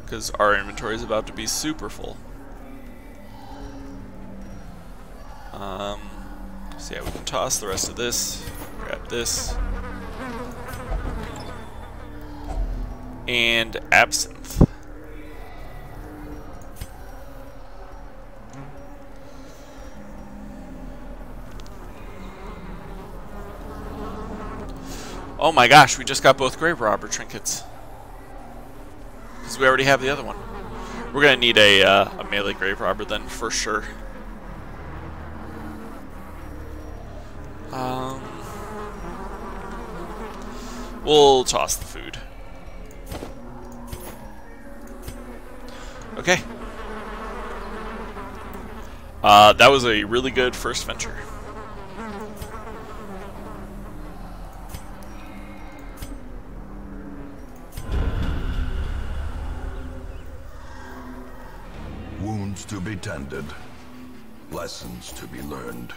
because our inventory is about to be super full. So yeah, we can toss the rest of this, grab this, and absinthe. Oh my gosh, we just got both grave robber trinkets. Because we already have the other one. We're going to need a melee grave robber then, for sure. We'll toss the food. Okay. That was a really good first venture. Wounds to be tended. Lessons to be learned.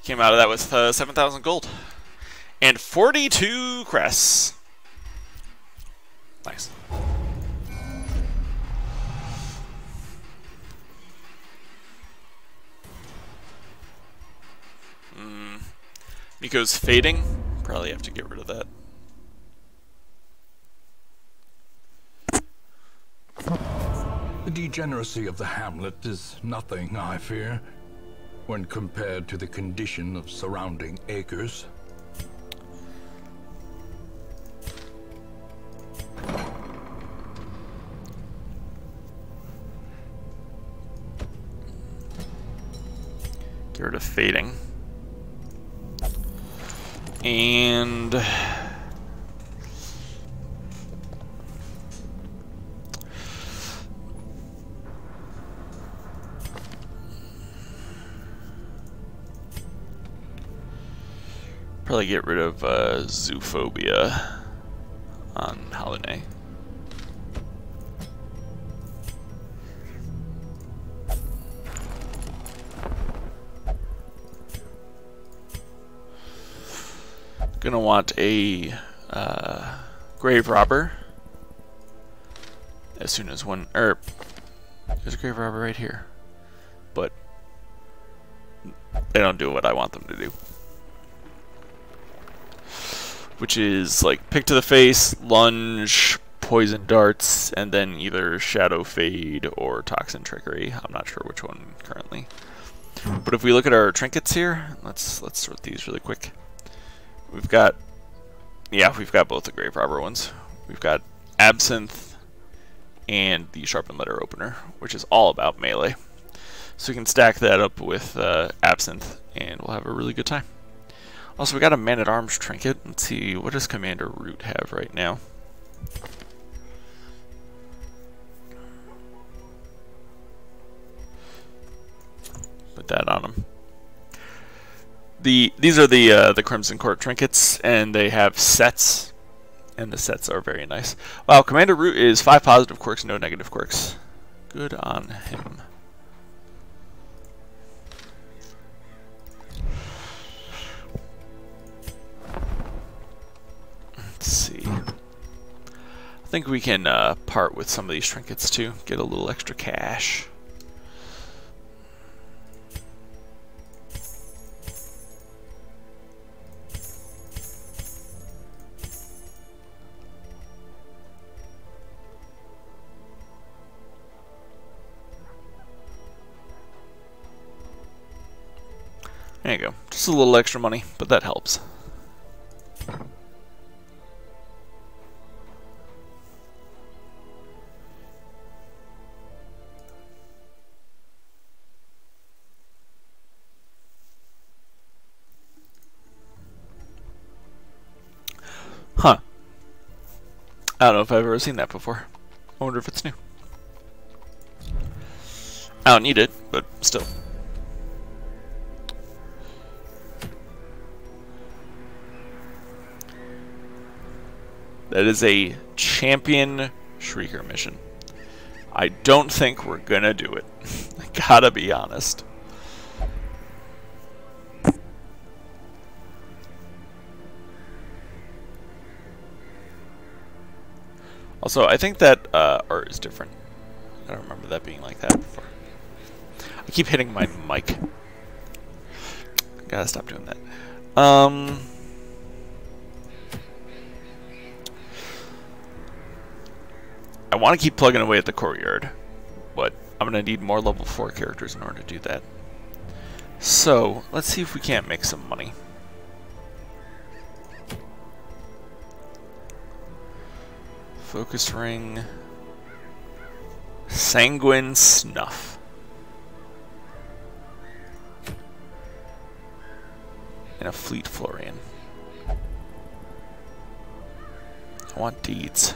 Came out of that with 7,000 gold. And 42 crests. Nice. Miko's fading. Probably have to get rid of that. The degeneracy of the hamlet is nothing, I fear, when compared to the condition of surrounding acres. Get rid of fading. And probably get rid of zoophobia on Holiday. Gonna want a grave robber as soon as one. There's a grave robber right here, but they don't do what I want them to do, which is like pick to the face, lunge, poison darts, and then either shadow fade or toxin trickery. I'm not sure which one currently, but if we look at our trinkets here, let's sort these really quick. We've got both the grave robber ones. We've got absinthe and the sharpened letter opener, which is all about melee. So we can stack that up with absinthe, and we'll have a really good time. Also, we got a man-at-arms trinket. Let's see, what does Commander Root have right now? Put that on him. These are the Crimson Court trinkets, and they have sets, and the sets are very nice. Wow, Commander Root is 5 positive quirks, no negative quirks. Good on him. think we can part with some of these trinkets too, get a little extra cash. There you go. Just a little extra money, but that helps. Huh. I don't know if I've ever seen that before. I wonder if it's new. I don't need it, but still. That is a champion Shrieker mission. I don't think we're gonna do it. I gotta be honest. Also, I think that art is different. I don't remember that being like that before. I keep hitting my mic. Gotta stop doing that. I want to keep plugging away at the courtyard, but I'm going to need more level 4 characters in order to do that. So, let's see if we can't make some money. Focus ring. Sanguine snuff. And a fleet Florian. I want deeds.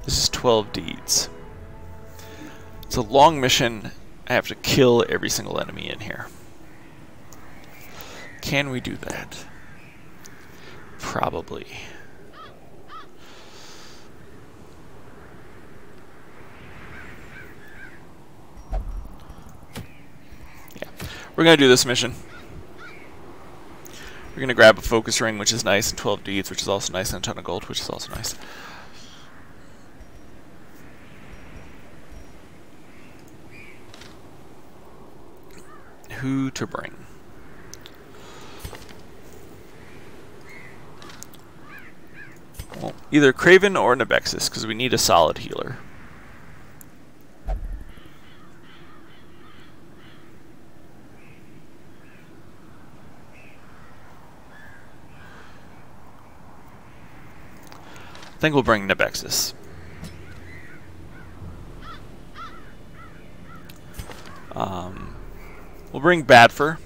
This is 12 deeds. It's a long mission. I have to kill every single enemy in here. Can we do that? Probably. Yeah. We're going to do this mission. We're going to grab a focus ring, which is nice, and 12 deeds, which is also nice, and a ton of gold, which is also nice. Who to bring? Well, either Craven or Nabexis, because we need a solid healer. I think we'll bring Nabexis. We'll bring Badfer.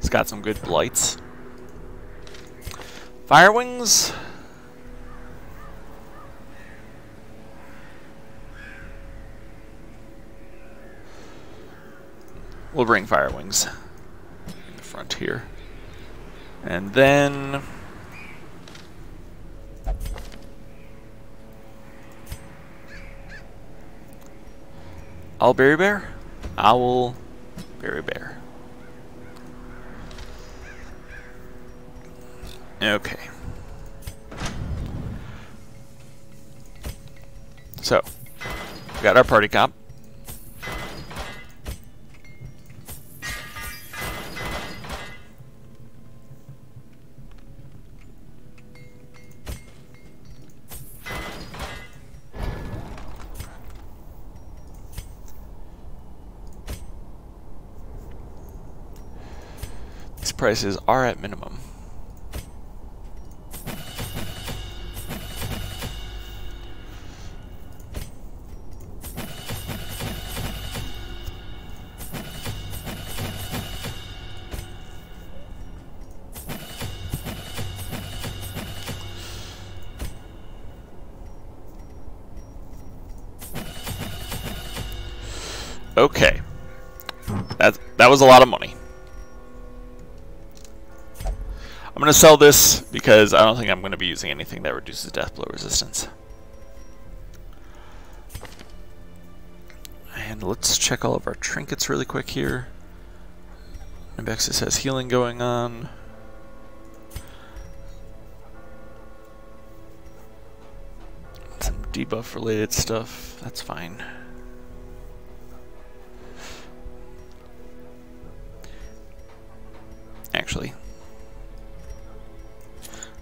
He's got some good blights. Firewings. We'll bring Firewings in the front here. And then Owl Berry Bear? Owl Berry Bear. Okay. So, we got our party comp. Prices are at minimum. Okay. That was a lot of money. I'm going to sell this because I don't think I'm going to be using anything that reduces death blow resistance. And let's check all of our trinkets really quick here. Nabexus has healing going on. Some debuff related stuff, that's fine. Actually,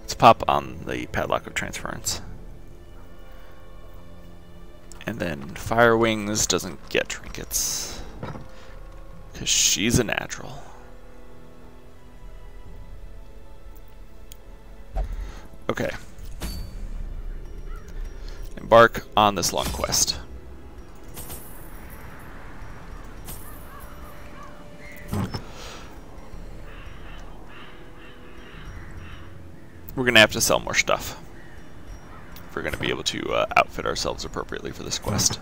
let's pop on the Padlock of Transference. And then Fire Wings doesn't get trinkets, because she's a natural. Okay. Embark on this long quest. We're going to have to sell more stuff if we're going to be able to outfit ourselves appropriately for this quest.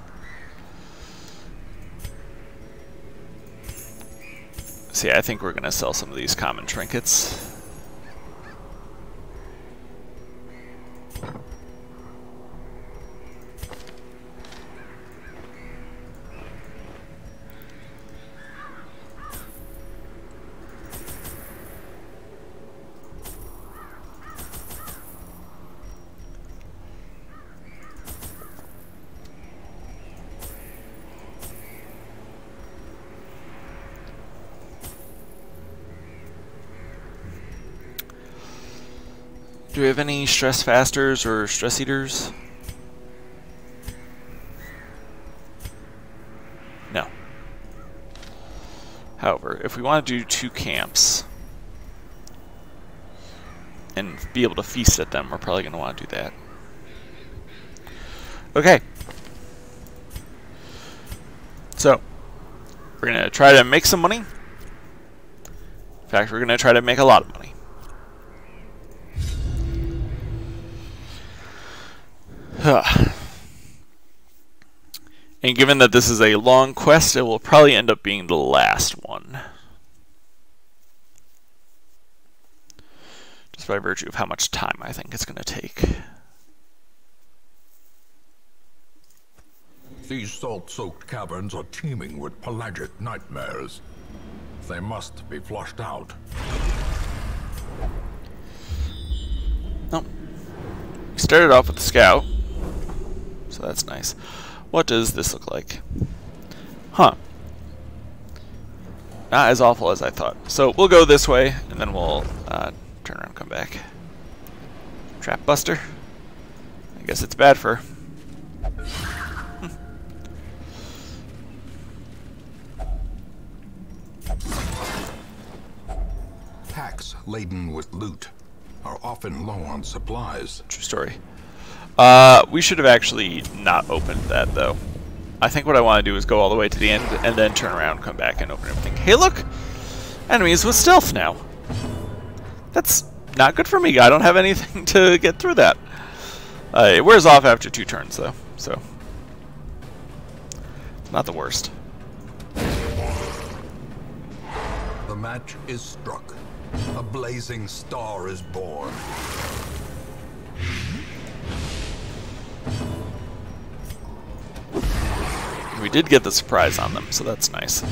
See, I think we're going to sell some of these common trinkets. Do we have any stress fasters or stress eaters? No. However, if we want to do 2 camps and be able to feast at them, we're probably going to want to do that. Okay. So, we're going to try to make some money. In fact, we're going to try to make a lot of money. And given that this is a long quest, it will probably end up being the last one. Just by virtue of how much time I think it's going to take. These salt-soaked caverns are teeming with pelagic nightmares. They must be flushed out. Nope. We started off with the scout. So that's nice. What does this look like? Huh. Not as awful as I thought. So we'll go this way, and then we'll turn around and come back. Trap Buster? I guess it's bad for her. Packs laden with loot are often low on supplies. True story. We should have actually not opened that, though. I think what I want to do is go all the way to the end and then turn around, come back, and open everything. Hey, look! Enemies with stealth now. That's not good for me. I don't have anything to get through that. It wears off after 2 turns, though, so it's not the worst. The match is struck. A blazing star is born. We did get the surprise on them, so that's nice.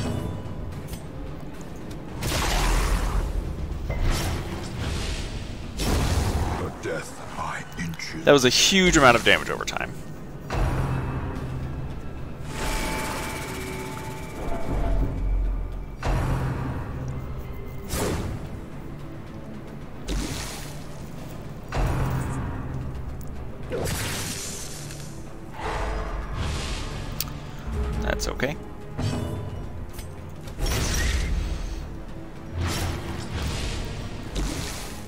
The death by inches. That was a huge amount of damage over time. That's okay.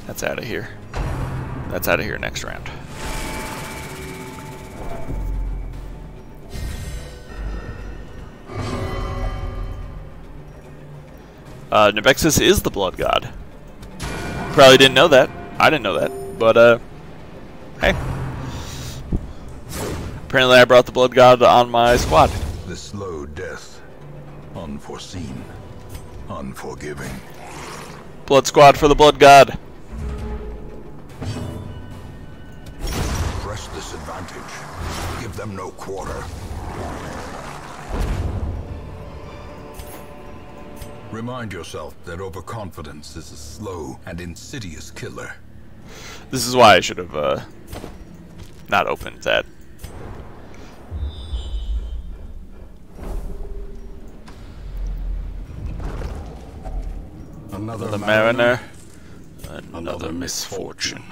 That's out of here. That's out of here next round. Nabexus is the blood god. Probably didn't know that. I didn't know that. But, hey. Apparently I brought the blood god on my squad. The slow death. Unforeseen. Unforgiving. Blood squad for the blood god. Press this advantage. Give them no quarter. Remind yourself that overconfidence is a slow and insidious killer. This is why I should have not opened that. Another Mariner, another misfortune.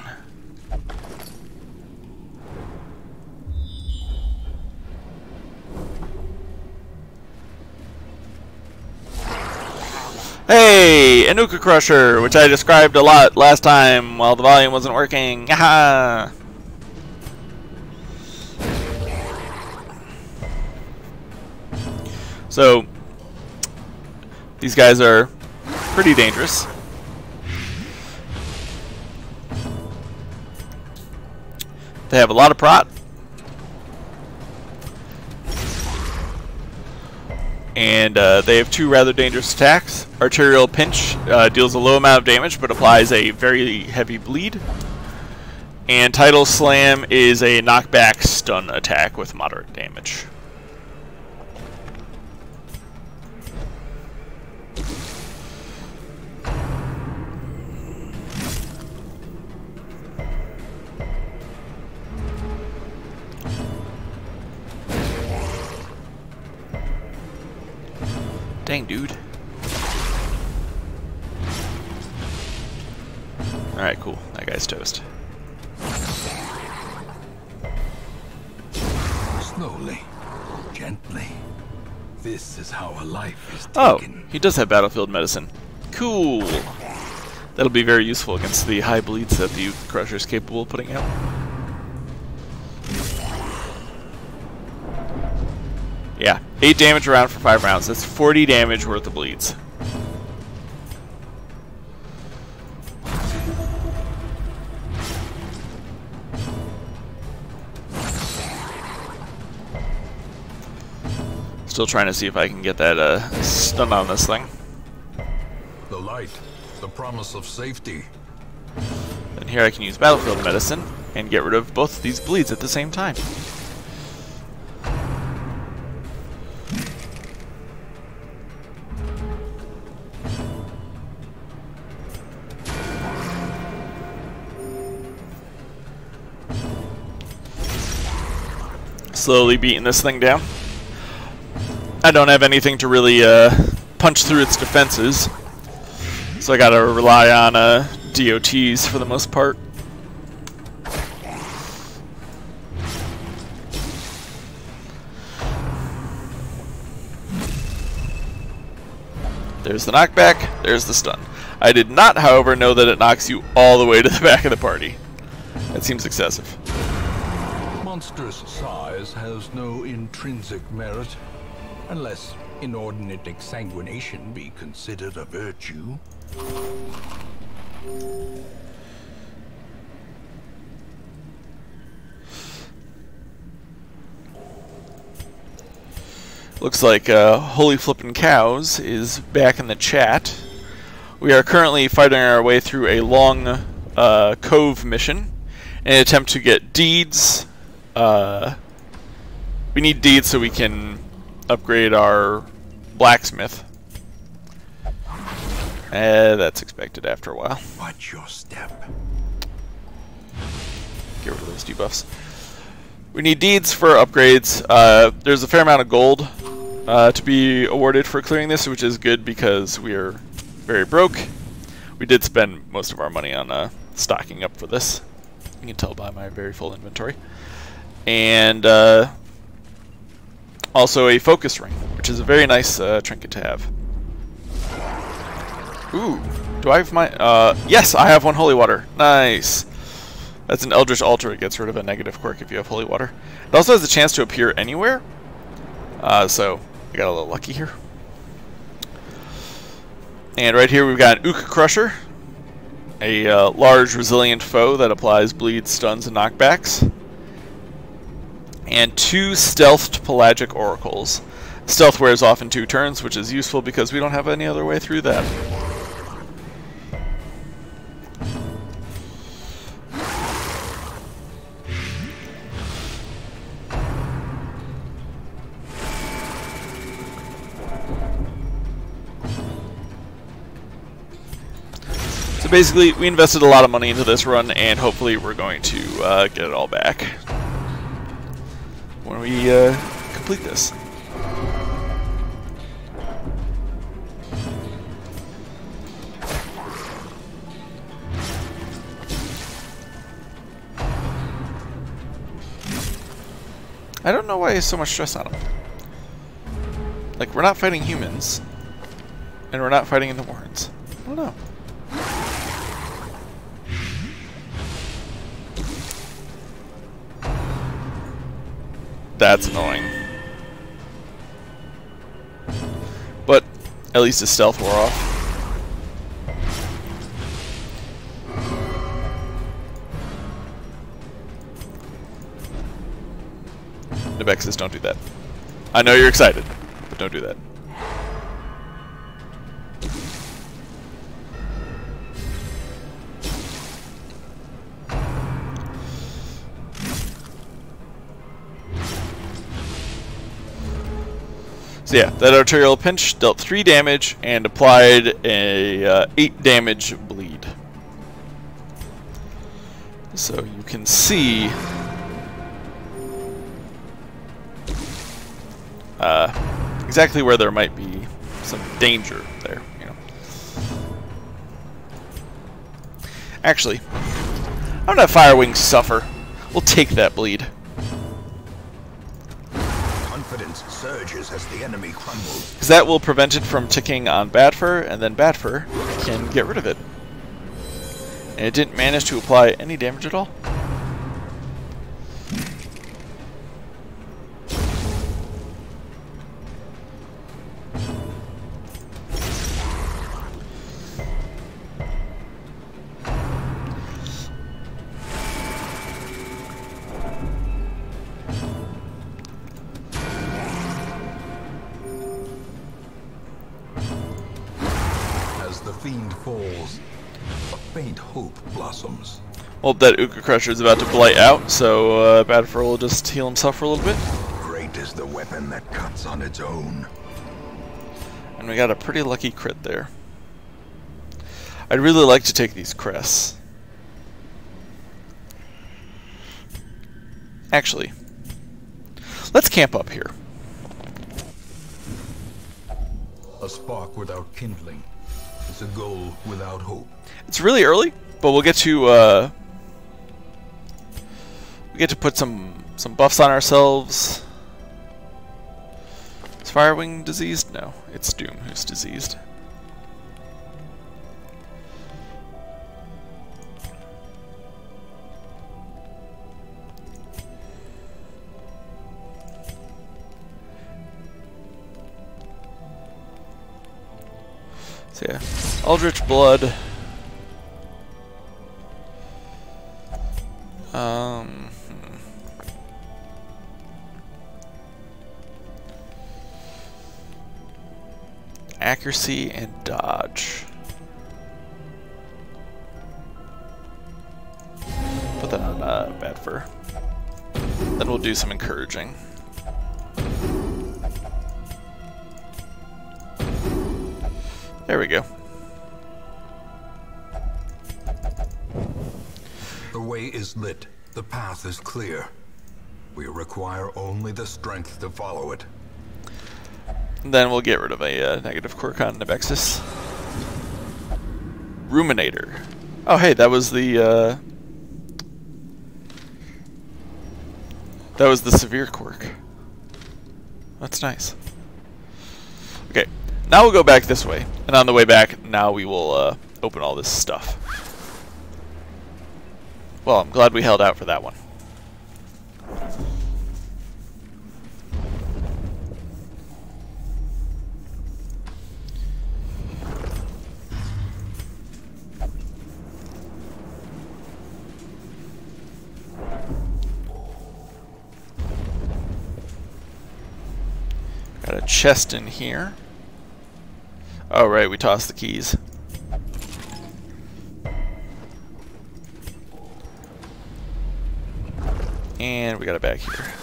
Hey, Inuka Crusher, which I described a lot last time while the volume wasn't working. Haha. So, these guys are pretty dangerous. They have a lot of prot. And they have two rather dangerous attacks. Arterial Pinch deals a low amount of damage but applies a very heavy bleed. And Tidal Slam is a knockback stun attack with moderate damage. Dang, dude. Alright, cool. That guy's toast. Slowly, gently. This is how a life is Oh, taken. he does have battlefield medicine. Cool. That'll be very useful against the high bleeds that the Crusher is capable of putting out. Yeah, 8 damage around for 5 rounds. That's 40 damage worth of bleeds. Still trying to see if I can get that stun on this thing. The light, the promise of safety. And here I can use battlefield medicine and get rid of both of these bleeds at the same time. Slowly beating this thing down. I don't have anything to really punch through its defenses, so I gotta rely on DOTs for the most part. There's the knockback, there's the stun. I did not, however, know that it knocks you all the way to the back of the party. That seems excessive. Monstrous size has no intrinsic merit, unless inordinate exsanguination be considered a virtue. Looks like Holy Flippin' Cows is back in the chat. We are currently fighting our way through a long cove mission in an attempt to get deeds. We need deeds so we can upgrade our blacksmith. That's expected after a while. Watch your step. Get rid of those debuffs. We need deeds for upgrades. There's a fair amount of gold to be awarded for clearing this, which is good because we are very broke. We did spend most of our money on stocking up for this. You can tell by my very full inventory. And also a focus ring, which is a very nice trinket to have. Ooh, do I have my... yes, I have one holy water. Nice. That's an Eldritch Altar. It gets rid of a negative quirk if you have holy water. It also has a chance to appear anywhere. So, I got a little lucky here. And right here we've got an Uka Crusher. A large, resilient foe that applies bleeds, stuns, and knockbacks. And 2 stealthed pelagic oracles. Stealth wears off in 2 turns, which is useful because we don't have any other way through that. basically, we invested a lot of money into this run, and hopefully we're going to get it all back when we complete this. I don't know why there's so much stress on him. Like, we're not fighting humans, and we're not fighting in the warrens. I don't know. That's annoying. But at least his stealth wore off. Nebexus, don't do that. I know you're excited, but don't do that. So yeah, that arterial pinch dealt 3 damage and applied a 8 damage bleed. So you can see exactly where there might be some danger there, you know. Actually, I'm gonna have Fire Wings suffer. We'll take that bleed. Confidence surges as the enemy crumbles. Because that will prevent it from ticking on Badfur, and then Badfur can get rid of it. And it didn't manage to apply any damage at all. The fiend falls, a faint hope blossoms. Well, that Uka Crusher is about to blight out, so Badfur will just heal himself for a little bit. Great is the weapon that cuts on its own. And we got a pretty lucky crit there. I'd really like to take these crests. Actually, let's camp up here. A spark without kindling. It's a goal without hope. It's really early, but we'll get to put some buffs on ourselves. Is Firewing diseased? No, it's Doom who's diseased. So yeah, Eldritch Blood. Accuracy and dodge. Put that on Badfur. Then we'll do some encouraging. There we go. The way is lit. The path is clear. We require only the strength to follow it. Then we'll get rid of a negative quirk on Nebexus. Ruminator. Oh hey, that was the severe quirk. That's nice. Okay, now we'll go back this way, and on the way back, now we will open all this stuff. Well, I'm glad we held out for that one. Got a chest in here. Oh right, we tossed the keys. And we got it back here.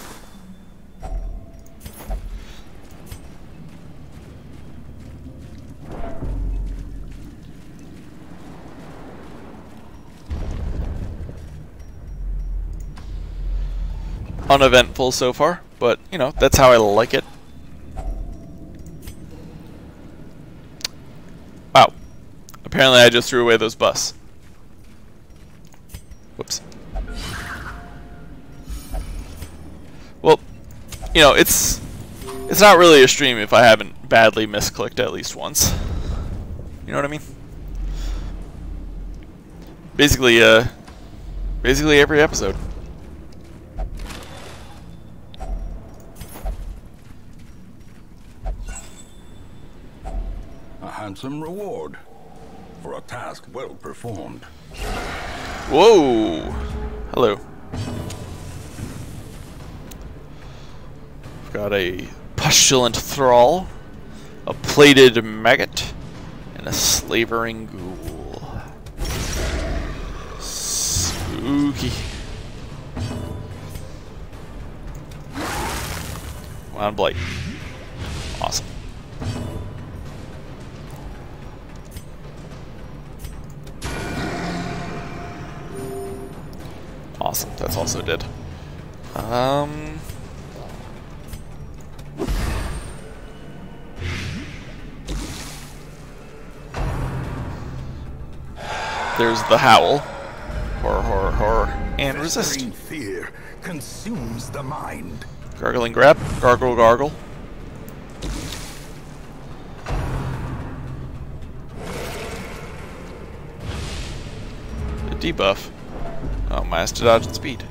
uneventful so far, but, you know, that's how I like it. Wow. Apparently I just threw away those busts. Whoops. Well, you know, it's not really a stream if I haven't badly misclicked at least once. You know what I mean? Basically every episode. A handsome reward for a task well performed. Whoa! Hello. We've got a pustulant thrall, a plated maggot, and a slavering ghoul. Spooky. Come on, Blight. Awesome. Awesome, that's also dead. There's the howl. Horror, horror, horror. And resist. Festering fear consumes the mind. Gargling grab. Gargle, gargle. The debuff. Oh, minus to dodge and speed.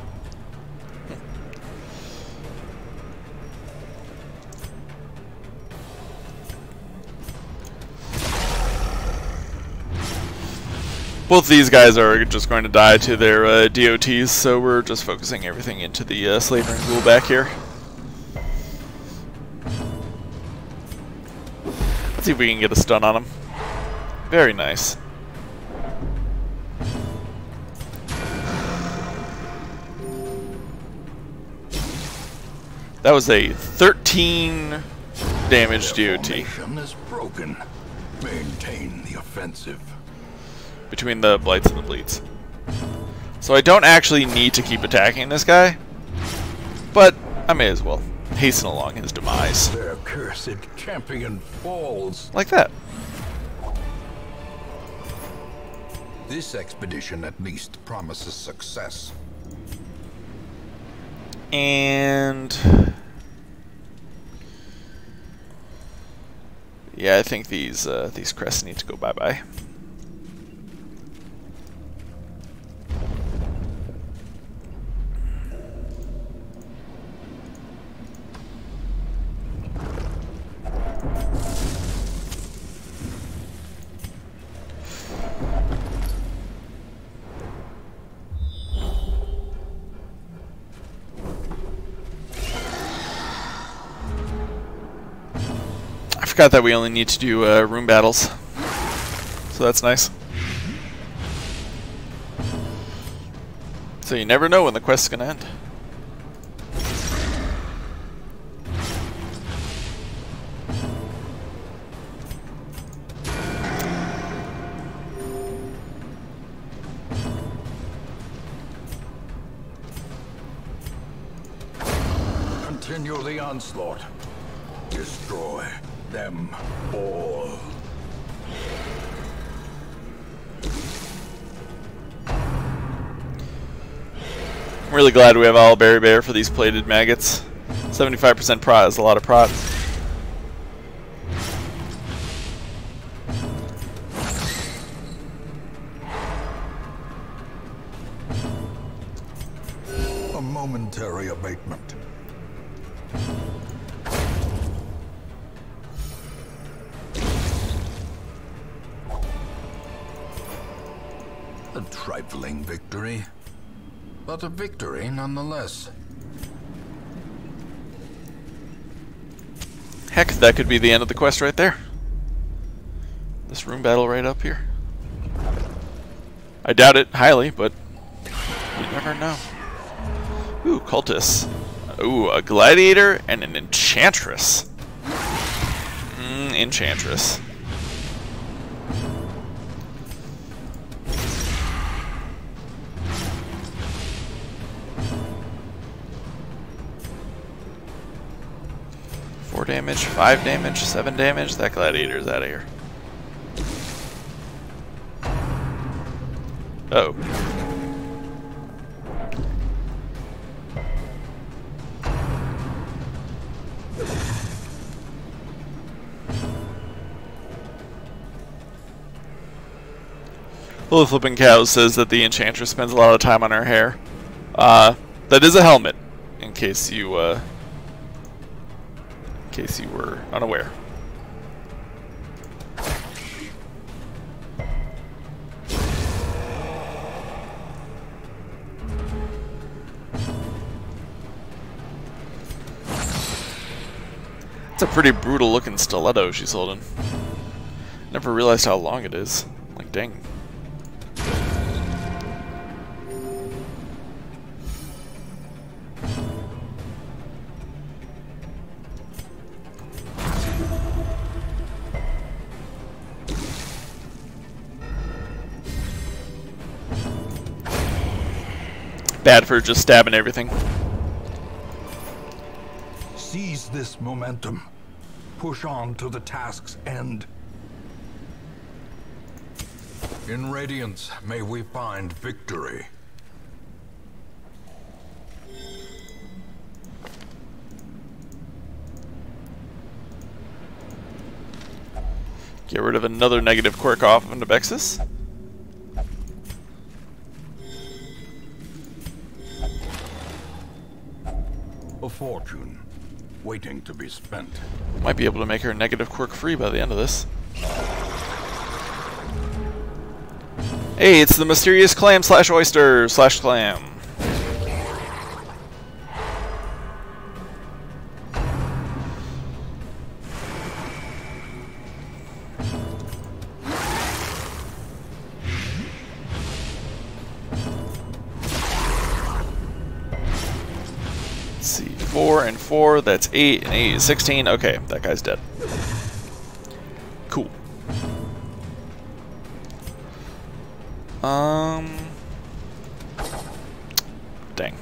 Both these guys are just going to die to their DOTs, so we're just focusing everything into the slavering ghoul back here. Let's see if we can get a stun on him. Very nice. That was a 13 damage DOT. Formation is broken. Maintain the offensive. Between the blights and the bleeds. So I don't actually need to keep attacking this guy, but I may as well hasten along his demise. Their cursed champion falls. Like that. This expedition at least promises success. And yeah, I think these crests need to go bye-bye. I forgot that we only need to do room battles, so that's nice. So you never know when the quest's gonna end. Continue the onslaught. Destroy them all. I'm really glad we have Owlberry Bear for these plated maggots. 75% prot is a lot of prot. A momentary abatement. A trifling victory, but a victory nonetheless. Heck, that could be the end of the quest right there. This room battle right up here. I doubt it highly, but you never know. Ooh, cultists. Ooh, a gladiator and an enchantress. Enchantress. damage, 5 damage, 7 damage. That gladiator's out of here. Uh oh. Holy Flippin' Cow says that the Enchantress spends a lot of time on her hair. That is a helmet, in case you were unaware. It's a pretty brutal looking stiletto she's holding. Never realized how long it is. Like, dang. Bad for just stabbing everything. Seize this momentum. Push on to the task's end. In Radiance, may we find victory. Get rid of another negative quirk off of Nebexus. A fortune, waiting to be spent. Might be able to make her negative quirk free by the end of this. Hey, it's the mysterious clam slash oyster slash clam. Let's see, 4 and 4, that's 8, and 8 is 16. Okay, that guy's dead. Cool. Dang.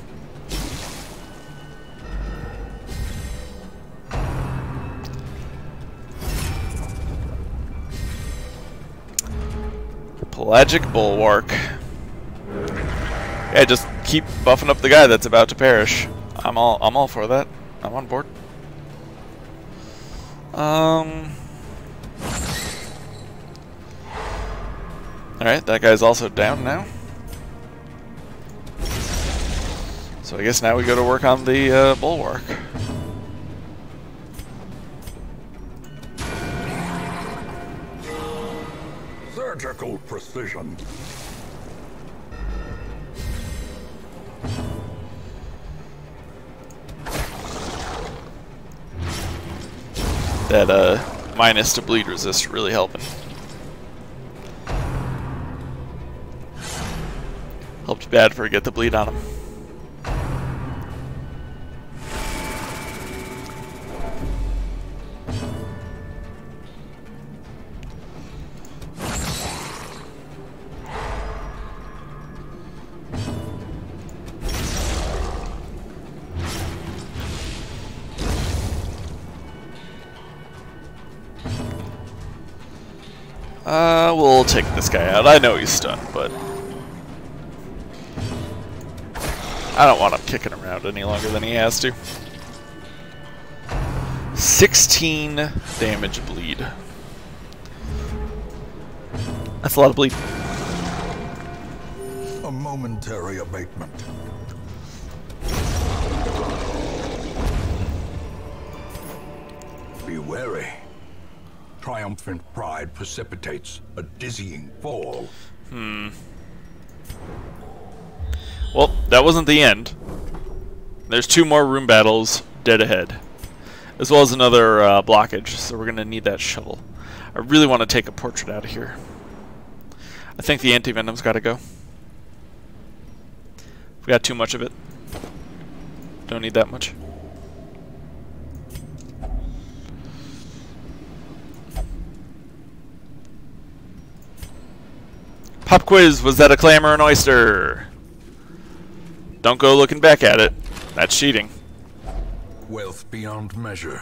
Pelagic Bulwark. Yeah, just keep buffing up the guy that's about to perish. I'm all for that. I'm on board. Alright, that guy's also down now. So I guess now we go to work on the bulwark. Surgical precision. That minus to bleed resist really helping. Helped bad for get the bleed on him. We'll take this guy out. I know he's stunned, but I don't want him kicking around any longer than he has to. 16 damage bleed. That's a lot of bleed. A momentary abatement. Be wary. Triumphant pride precipitates a dizzying fall. Well, that wasn't the end. There's 2 more room battles dead ahead, as well as another blockage, so we're going to need that shovel. I really want to take a portrait out of here. I think the anti-venom's got to go. We got too much of it. Don't need that much. Pop quiz, was that a clam or an oyster? Don't go looking back at it. That's cheating. Wealth beyond measure.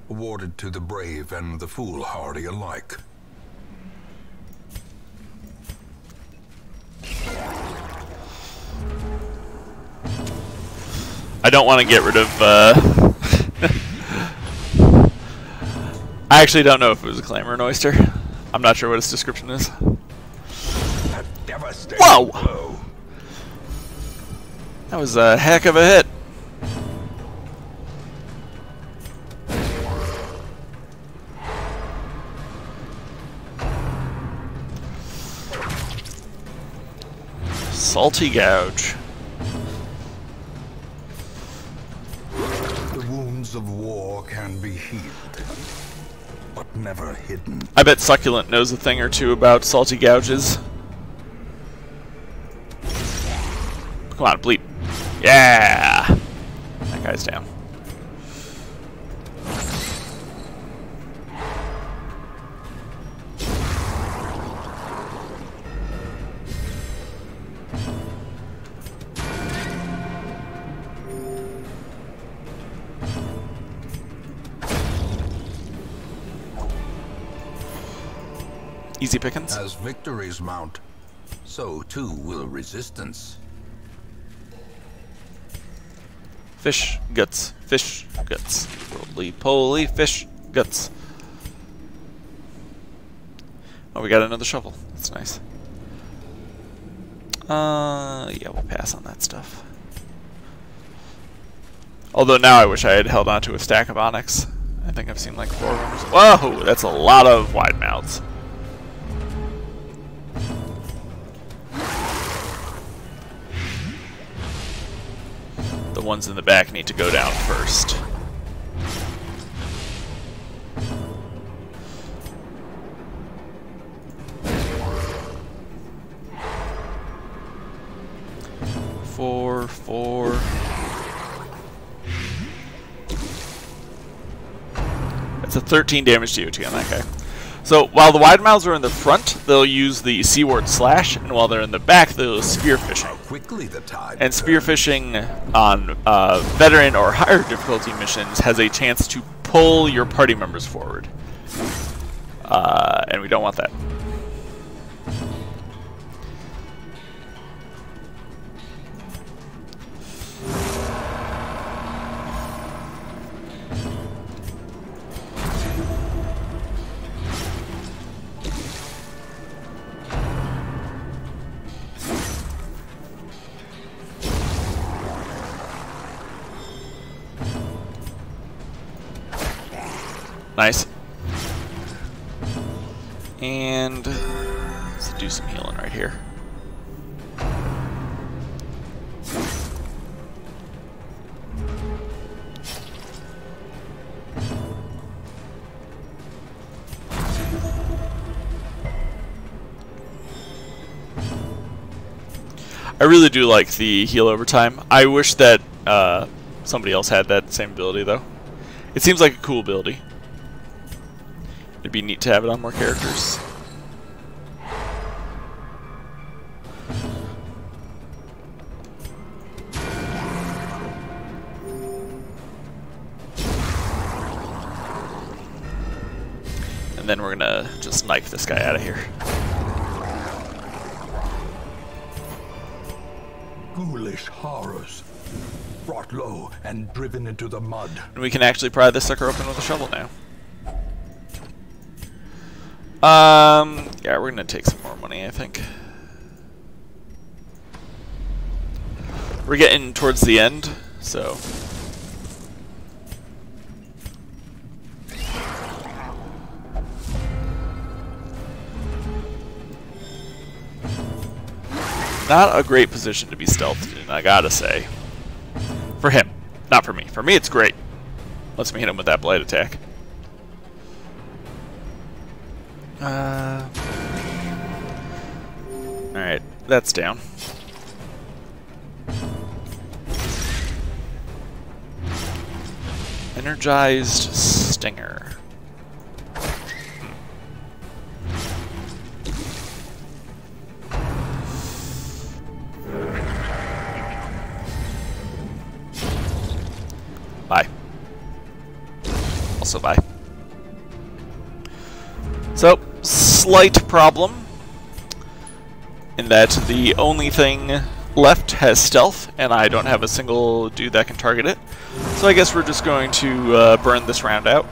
awarded to the brave and the foolhardy alike. I don't want to get rid of, I actually don't know if it was a clam or an oyster. I'm not sure what its description is. A devastating Whoa! blow. That was a heck of a hit. Salty gouge. The wounds of war can be healed, but never hidden. I bet Succulent knows a thing or two about salty gouges. Come on, bleed. Yeah! That guy's down. Easy pickings. As victories mount, so too will resistance. Fish guts. Fish guts. Roly-poly fish guts. Oh, we got another shovel. That's nice. Yeah, we'll pass on that stuff. Although now I wish I had held on to a stack of onyx. I think I've seen like 4 of them. Whoa, that's a lot of wide mouths. The ones in the back need to go down first. Four. That's a 13 damage to UT on that guy. So while the wide mouths are in the front, they'll use the seaward slash, and while they're in the back, they'll spearfishing. Quickly the tide And spearfishing on veteran or higher difficulty missions has a chance to pull your party members forward, and we don't want that. Nice. And let's do some healing right here. I really do like the heal over time. I wish that somebody else had that same ability though. It seems like a cool ability. It'd be neat to have it on more characters. And then we're gonna just knife this guy out of here. ghoulish horrors, brought low and driven into the mud. And we can actually pry this sucker open with a shovel now. Yeah, we're gonna take some more money, I think. We're getting towards the end, so. Not a great position to be stealthed in, I gotta say. For him, not for me. For me, it's great. Lets me hit him with that blight attack. Alright, that's down. Energized Stinger. also by. So, slight problem in that the only thing left has stealth, and I don't have a single dude that can target it. So I guess we're just going to burn this round out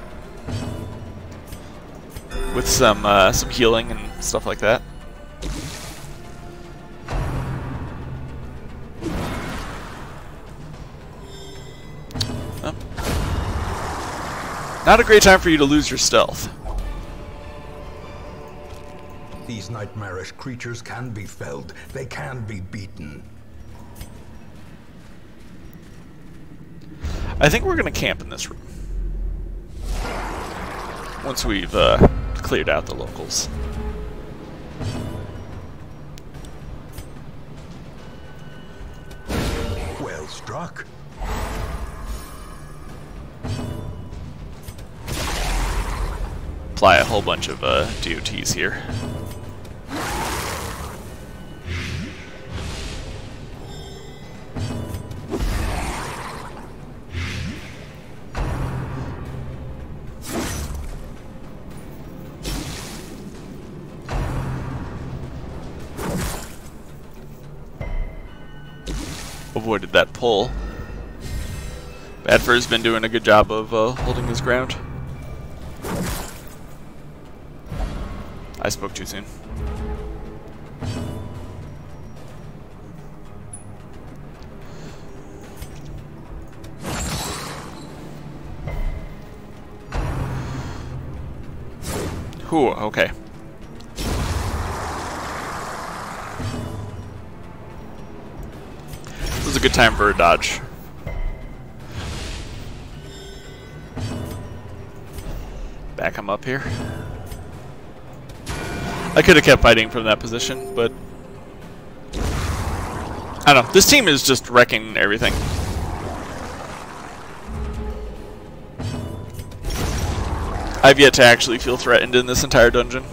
with some healing and stuff like that. Oh. Not a great time for you to lose your stealth. These nightmarish creatures can be felled. They can be beaten. I think we're going to camp in this room once we've cleared out the locals. Well struck. Apply a whole bunch of DOTs here. Avoided that pull. Badfur's been doing a good job of holding his ground. I spoke too soon. Whew, okay. This is a good time for a dodge. Back him up here. I could have kept fighting from that position, but I don't know. This team is just wrecking everything. I've yet to actually feel threatened in this entire dungeon.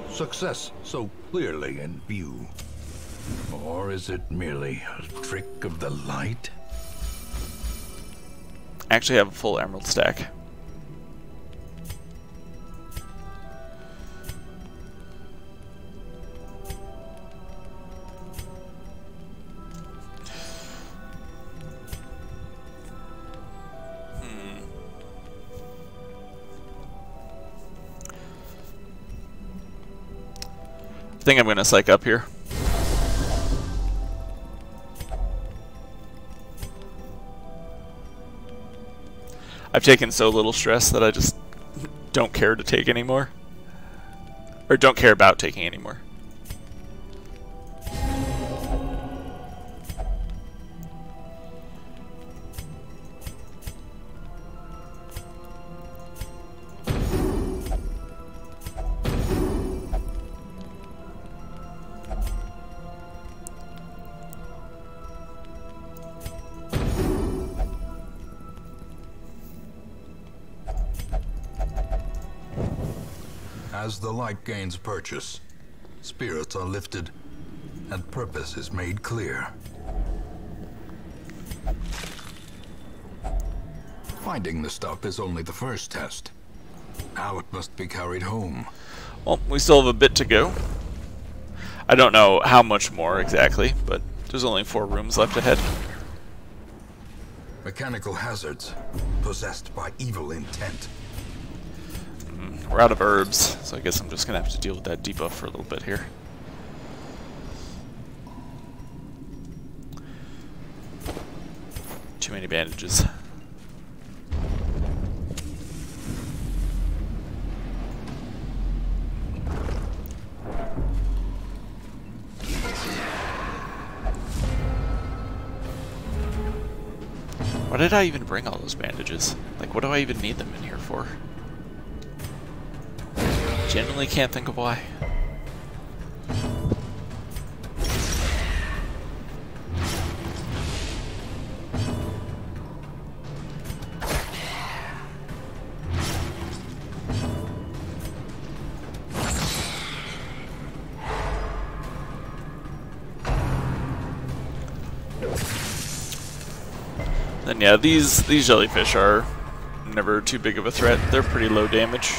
Success so clearly in view. Or is it merely a trick of the light? I actually have a full emerald stack. I think I'm going to psych up here. I've taken so little stress that I just don't care to take anymore. Or don't care about taking anymore. As the light gains purchase, spirits are lifted, and purpose is made clear. Finding the stuff is only the first test. Now it must be carried home. Well, we still have a bit to go. I don't know how much more exactly, but there's only 4 rooms left ahead. Mechanical hazards, possessed by evil intent. We're out of herbs, so I guess I'm just going to have to deal with that debuff for a little bit here. Too many bandages. Why did I even bring all those bandages? Like, what do I even need them in here for? Genuinely can't think of why. Then yeah, these jellyfish are never too big of a threat. They're pretty low damage.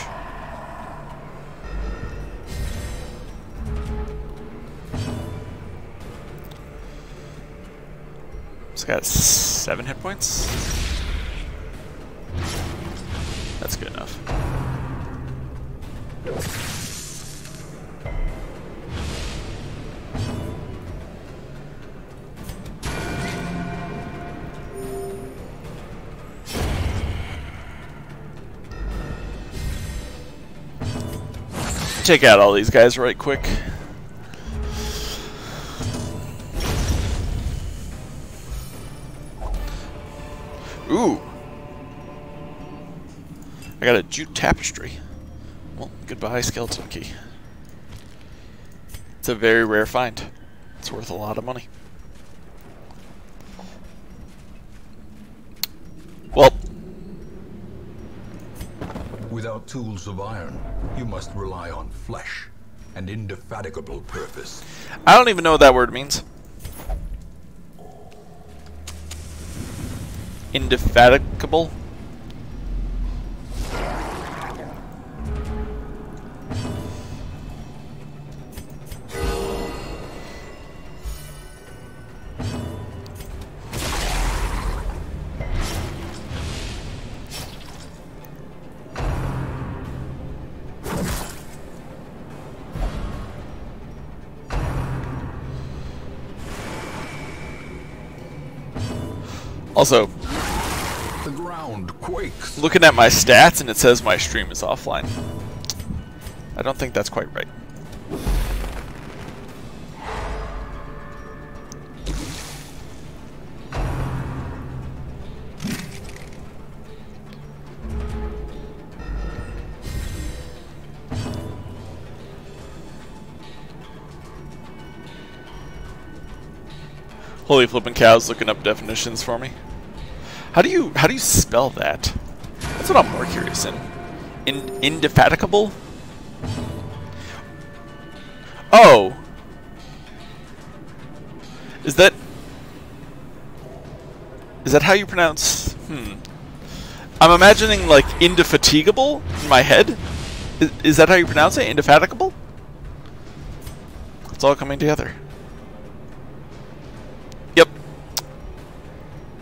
It's got 7 hit points. That's good enough. Take out all these guys right quick. Ooh. I got a jute tapestry. Well, goodbye, skeleton key. It's a very rare find. It's worth a lot of money. Well, Without tools of iron, you must rely on flesh and indefatigable purpose. I don't even know what that word means. Indefatigable? Also, The ground quakes. looking at my stats and it says my stream is offline. I don't think that's quite right. Holy flippin' cows, looking up definitions for me. How do you spell that? That's what I'm more curious in. Indefatigable? Oh. Is that how you pronounce? I'm imagining like indefatigable in my head. Is that how you pronounce it? Indefatigable? It's all coming together. Yep.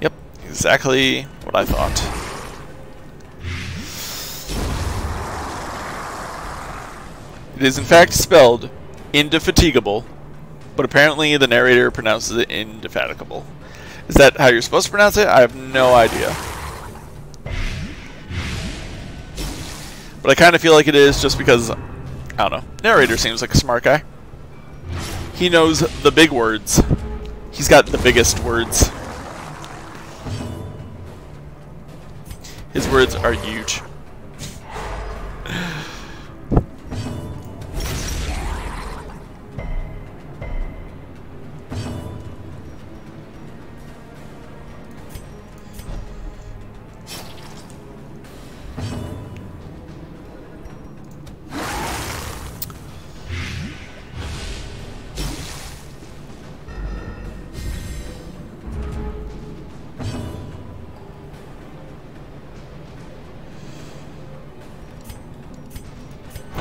Yep. Exactly what I thought. It is in fact spelled indefatigable, but apparently the narrator pronounces it indefatigable. Is that how you're supposed to pronounce it? I have no idea. But I kind of feel like it is just because, I don't know, narrator seems like a smart guy. He knows the big words. He's got the biggest words. His words are huge.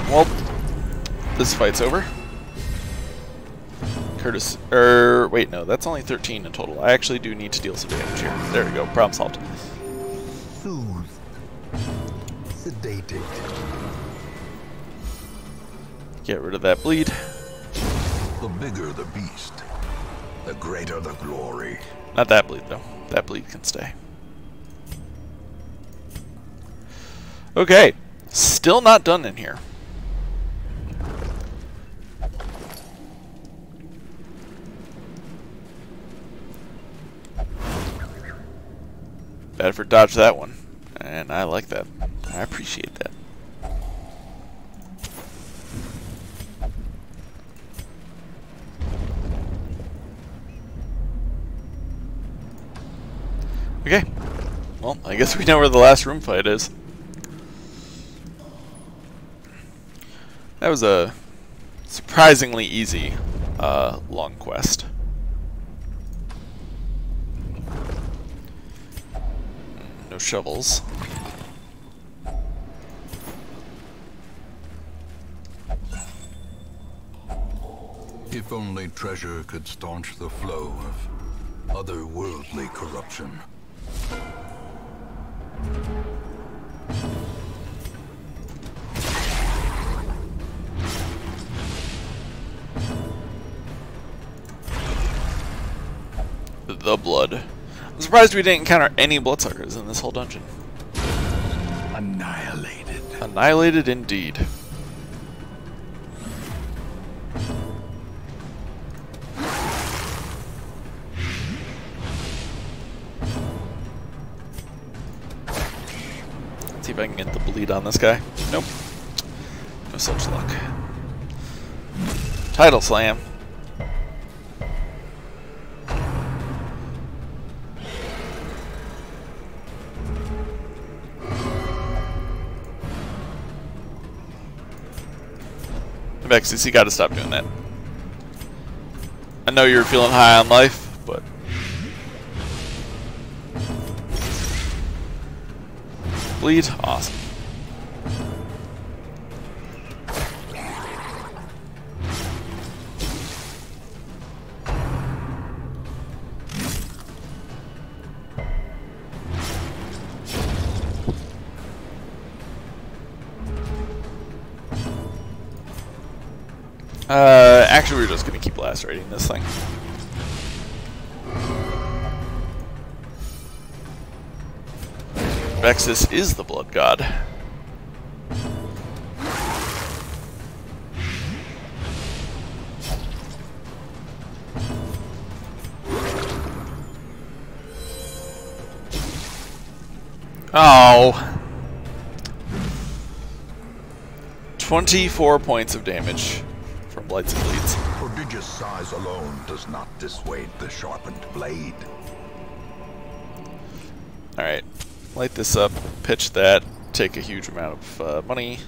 Well, this fight's over. Curtis, wait, no, that's only 13 in total. I actually do need to deal some damage here. There we go, problem solved. Soothed. Sedated. Get rid of that bleed. The bigger the beast, the greater the glory. Not that bleed, though. That bleed can stay. Okay, still not done in here. Bedford dodged that one, and I like that. I appreciate that. Okay, well, I guess we know where the last room fight is. That was a surprisingly easy long quest. No shovels. If only treasure could staunch the flow of otherworldly corruption. The blood. I'm surprised we didn't encounter any bloodsuckers in this whole dungeon. Annihilated. Annihilated indeed. See if I can get the bleed on this guy. Nope. No such luck. Title slam. Vexus, you gotta stop doing that. I know you're feeling high on life, but bleed, awesome. Actually, we're just gonna keep lacerating this thing. Vexus is the blood god. Oh. 24 points of damage from blights and bleeds. Prodigious size alone does not dissuade the sharpened blade. Alright, light this up, pitch that, take a huge amount of money.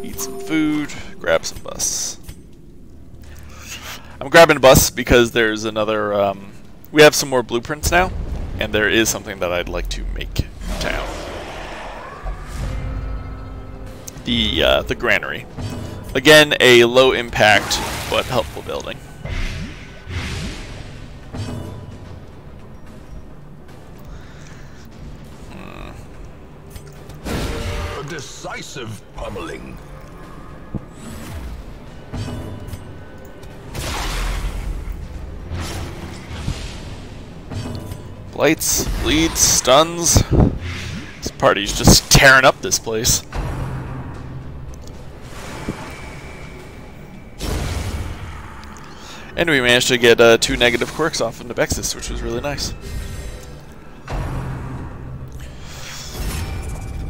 Eat some food, grab some bus. I'm grabbing a bus because there's another, we have some more blueprints now, and there is something that I'd like to make in town. The granary. Again, a low impact but helpful building. A decisive pummeling. Blights, bleeds, stuns. This party's just tearing up this place. And we managed to get 2 negative quirks off into Vexus, which was really nice.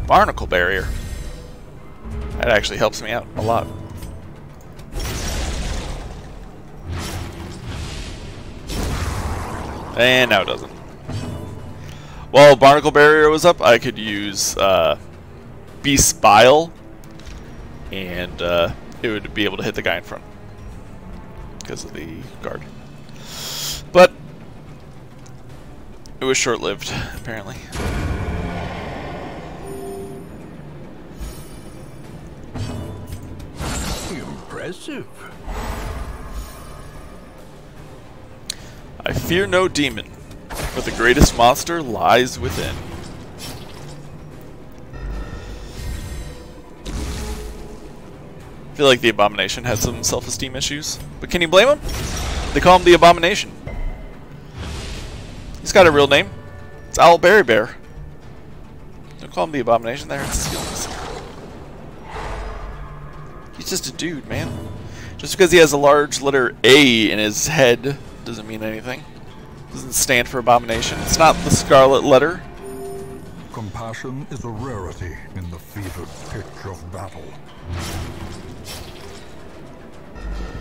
Barnacle barrier. That actually helps me out a lot. And now it doesn't. While Barnacle barrier was up, I could use Beast's Bile, and it would be able to hit the guy in front because of the guard. But it was short-lived, apparently. Impressive. I fear no demon, but the greatest monster lies within. I feel like the Abomination has some self-esteem issues, but can you blame him? They call him the Abomination. He's got a real name. It's Owl Berry Bear. Don't call him the Abomination. That hurts his feelings. He's just a dude, man. Just because he has a large letter A in his head doesn't mean anything. Doesn't stand for Abomination. It's not the scarlet letter. Compassion is a rarity in the fevered pitch of battle.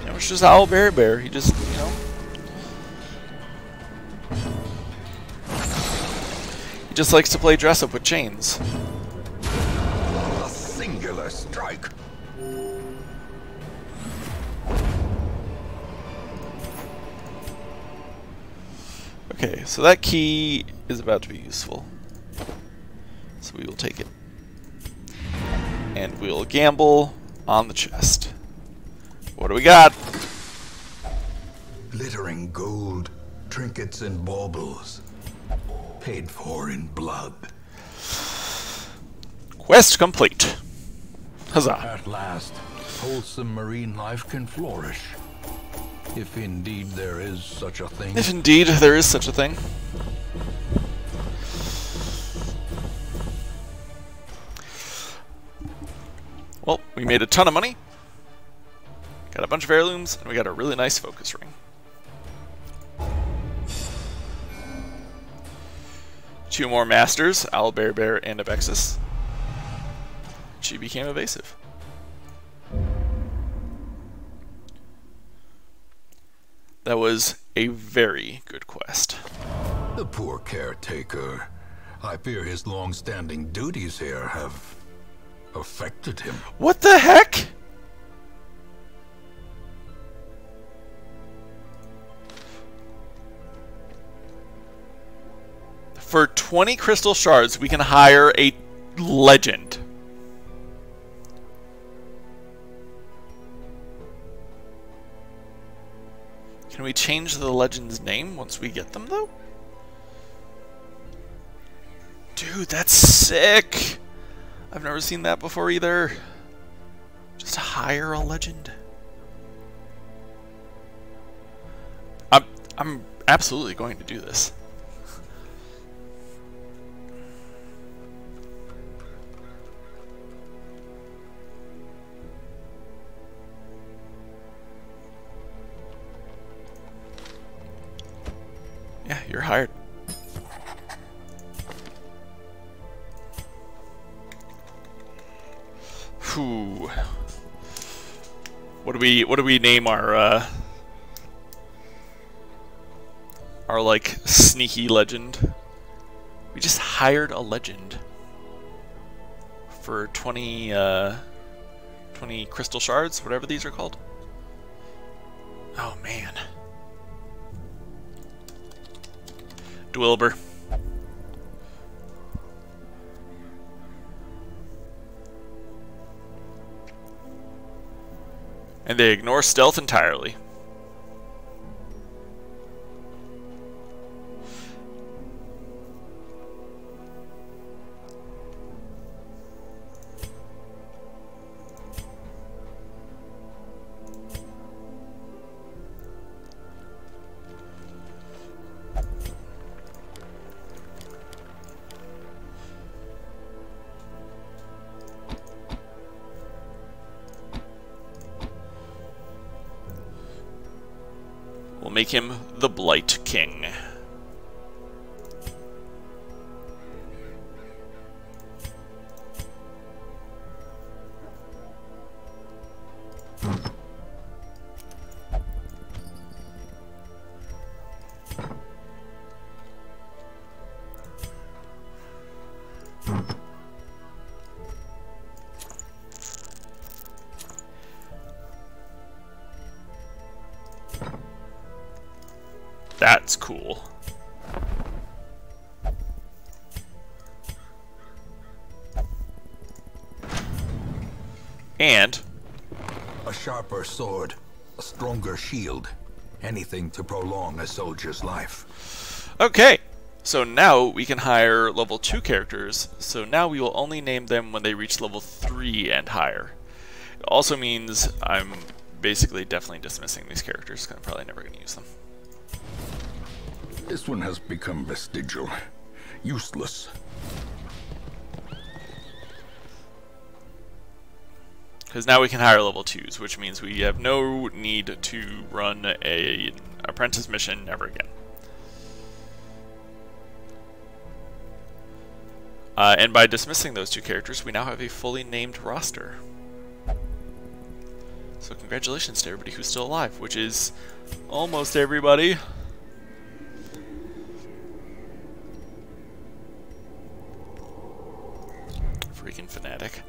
You know, it's just Owl Berry Bear. He just, you know. He just likes to play dress up with chains. A singular strike. Okay, so that key is about to be useful. So we will take it. And we'll gamble on the chest. What do we got? Glittering gold, trinkets and baubles. Paid for in blood. Quest complete. Huzzah. At last, wholesome marine life can flourish. If indeed there is such a thing. If indeed there is such a thing. Well, we made a ton of money. Got a bunch of heirlooms, and we got a really nice focus ring. 2 more masters, Owlbear, and Abexis. She became evasive. That was a very good quest. The poor caretaker. I fear his long-standing duties here have affected him. What the heck? For 20 crystal shards, we can hire a legend. Can we change the legend's name once we get them, though? Dude, that's sick! I've never seen that before either. Just hire a legend. I'm absolutely going to do this. Yeah, you're hired. Whew. What do we name our like sneaky legend? We just hired a legend for 20 crystal shards, whatever these are called. Oh man. Dwilber. And they ignore stealth entirely. We'll make him the Blight King. That's cool. And A sharper sword, a stronger shield. Anything to prolong a soldier's life. okay, so now we can hire level 2 characters, so now we will only name them when they reach level 3 and higher. It also means I'm basically definitely dismissing these characters, because I'm probably never going to use them. This one has become vestigial, useless. Because now we can hire level 2s, which means we have no need to run an apprentice mission ever again. And by dismissing those 2 characters, we now have a fully named roster. So congratulations to everybody who's still alive, which is almost everybody. Freaking fanatic.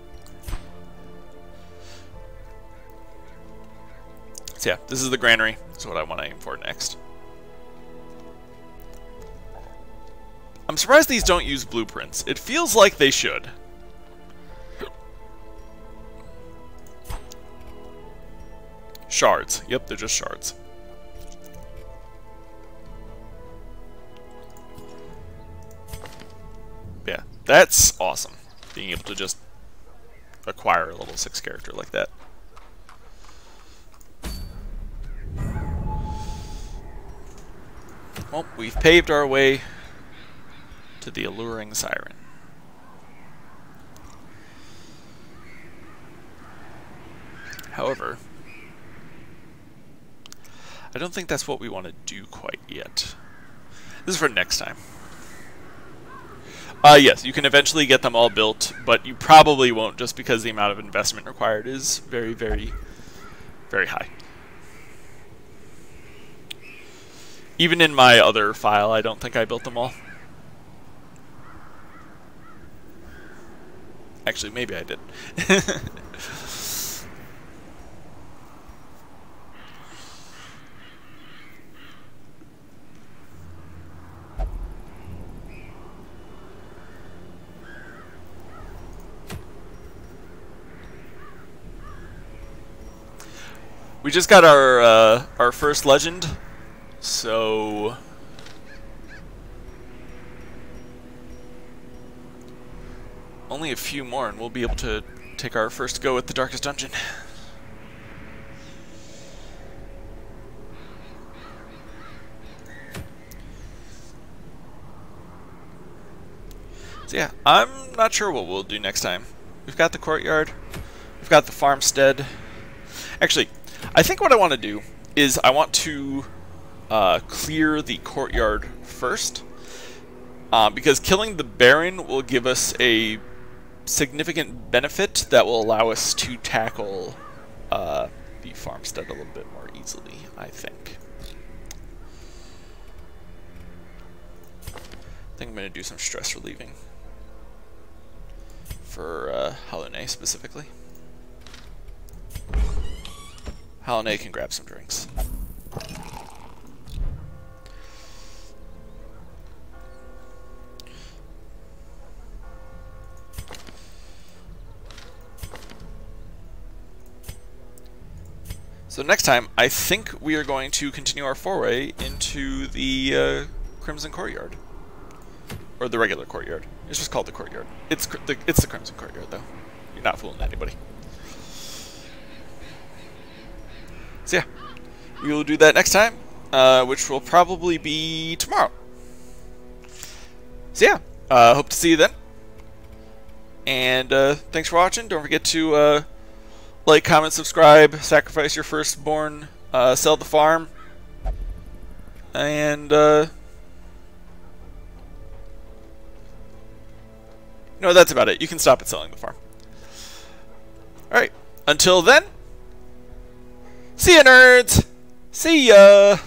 So yeah, this is the granary. That's what I want to aim for next. I'm surprised these don't use blueprints. It feels like they should. Shards. Yep, they're just shards. Yeah, that's awesome. Being able to just acquire a level 6 character like that. Well, we've paved our way to the alluring siren. However, I don't think that's what we want to do quite yet. This is for next time. Yes, you can eventually get them all built, but you probably won't just because the amount of investment required is very, very, very high. Even in my other file, I don't think I built them all. Actually, maybe I did. We just got our first legend, so only a few more, and we'll be able to take our first go at the Darkest Dungeon. So yeah, I'm not sure what we'll do next time. We've got the courtyard, we've got the farmstead. Actually, I think what I want to do is I want to clear the courtyard first, because killing the Baron will give us a significant benefit that will allow us to tackle the farmstead a little bit more easily, I think. I think I'm going to do some stress relieving for Halune specifically. Halune can grab some drinks. So next time, I think we are going to continue our foray into the Crimson Courtyard. Or the regular courtyard. It's just called the courtyard. It's the Crimson Courtyard, though. You're not fooling anybody. So yeah, we will do that next time, which will probably be tomorrow. So yeah, hope to see you then. And thanks for watching. Don't forget to like, comment, subscribe, sacrifice your firstborn, sell the farm, and no, that's about it. You can stop at selling the farm. Alright, until then, see ya, nerds! See ya!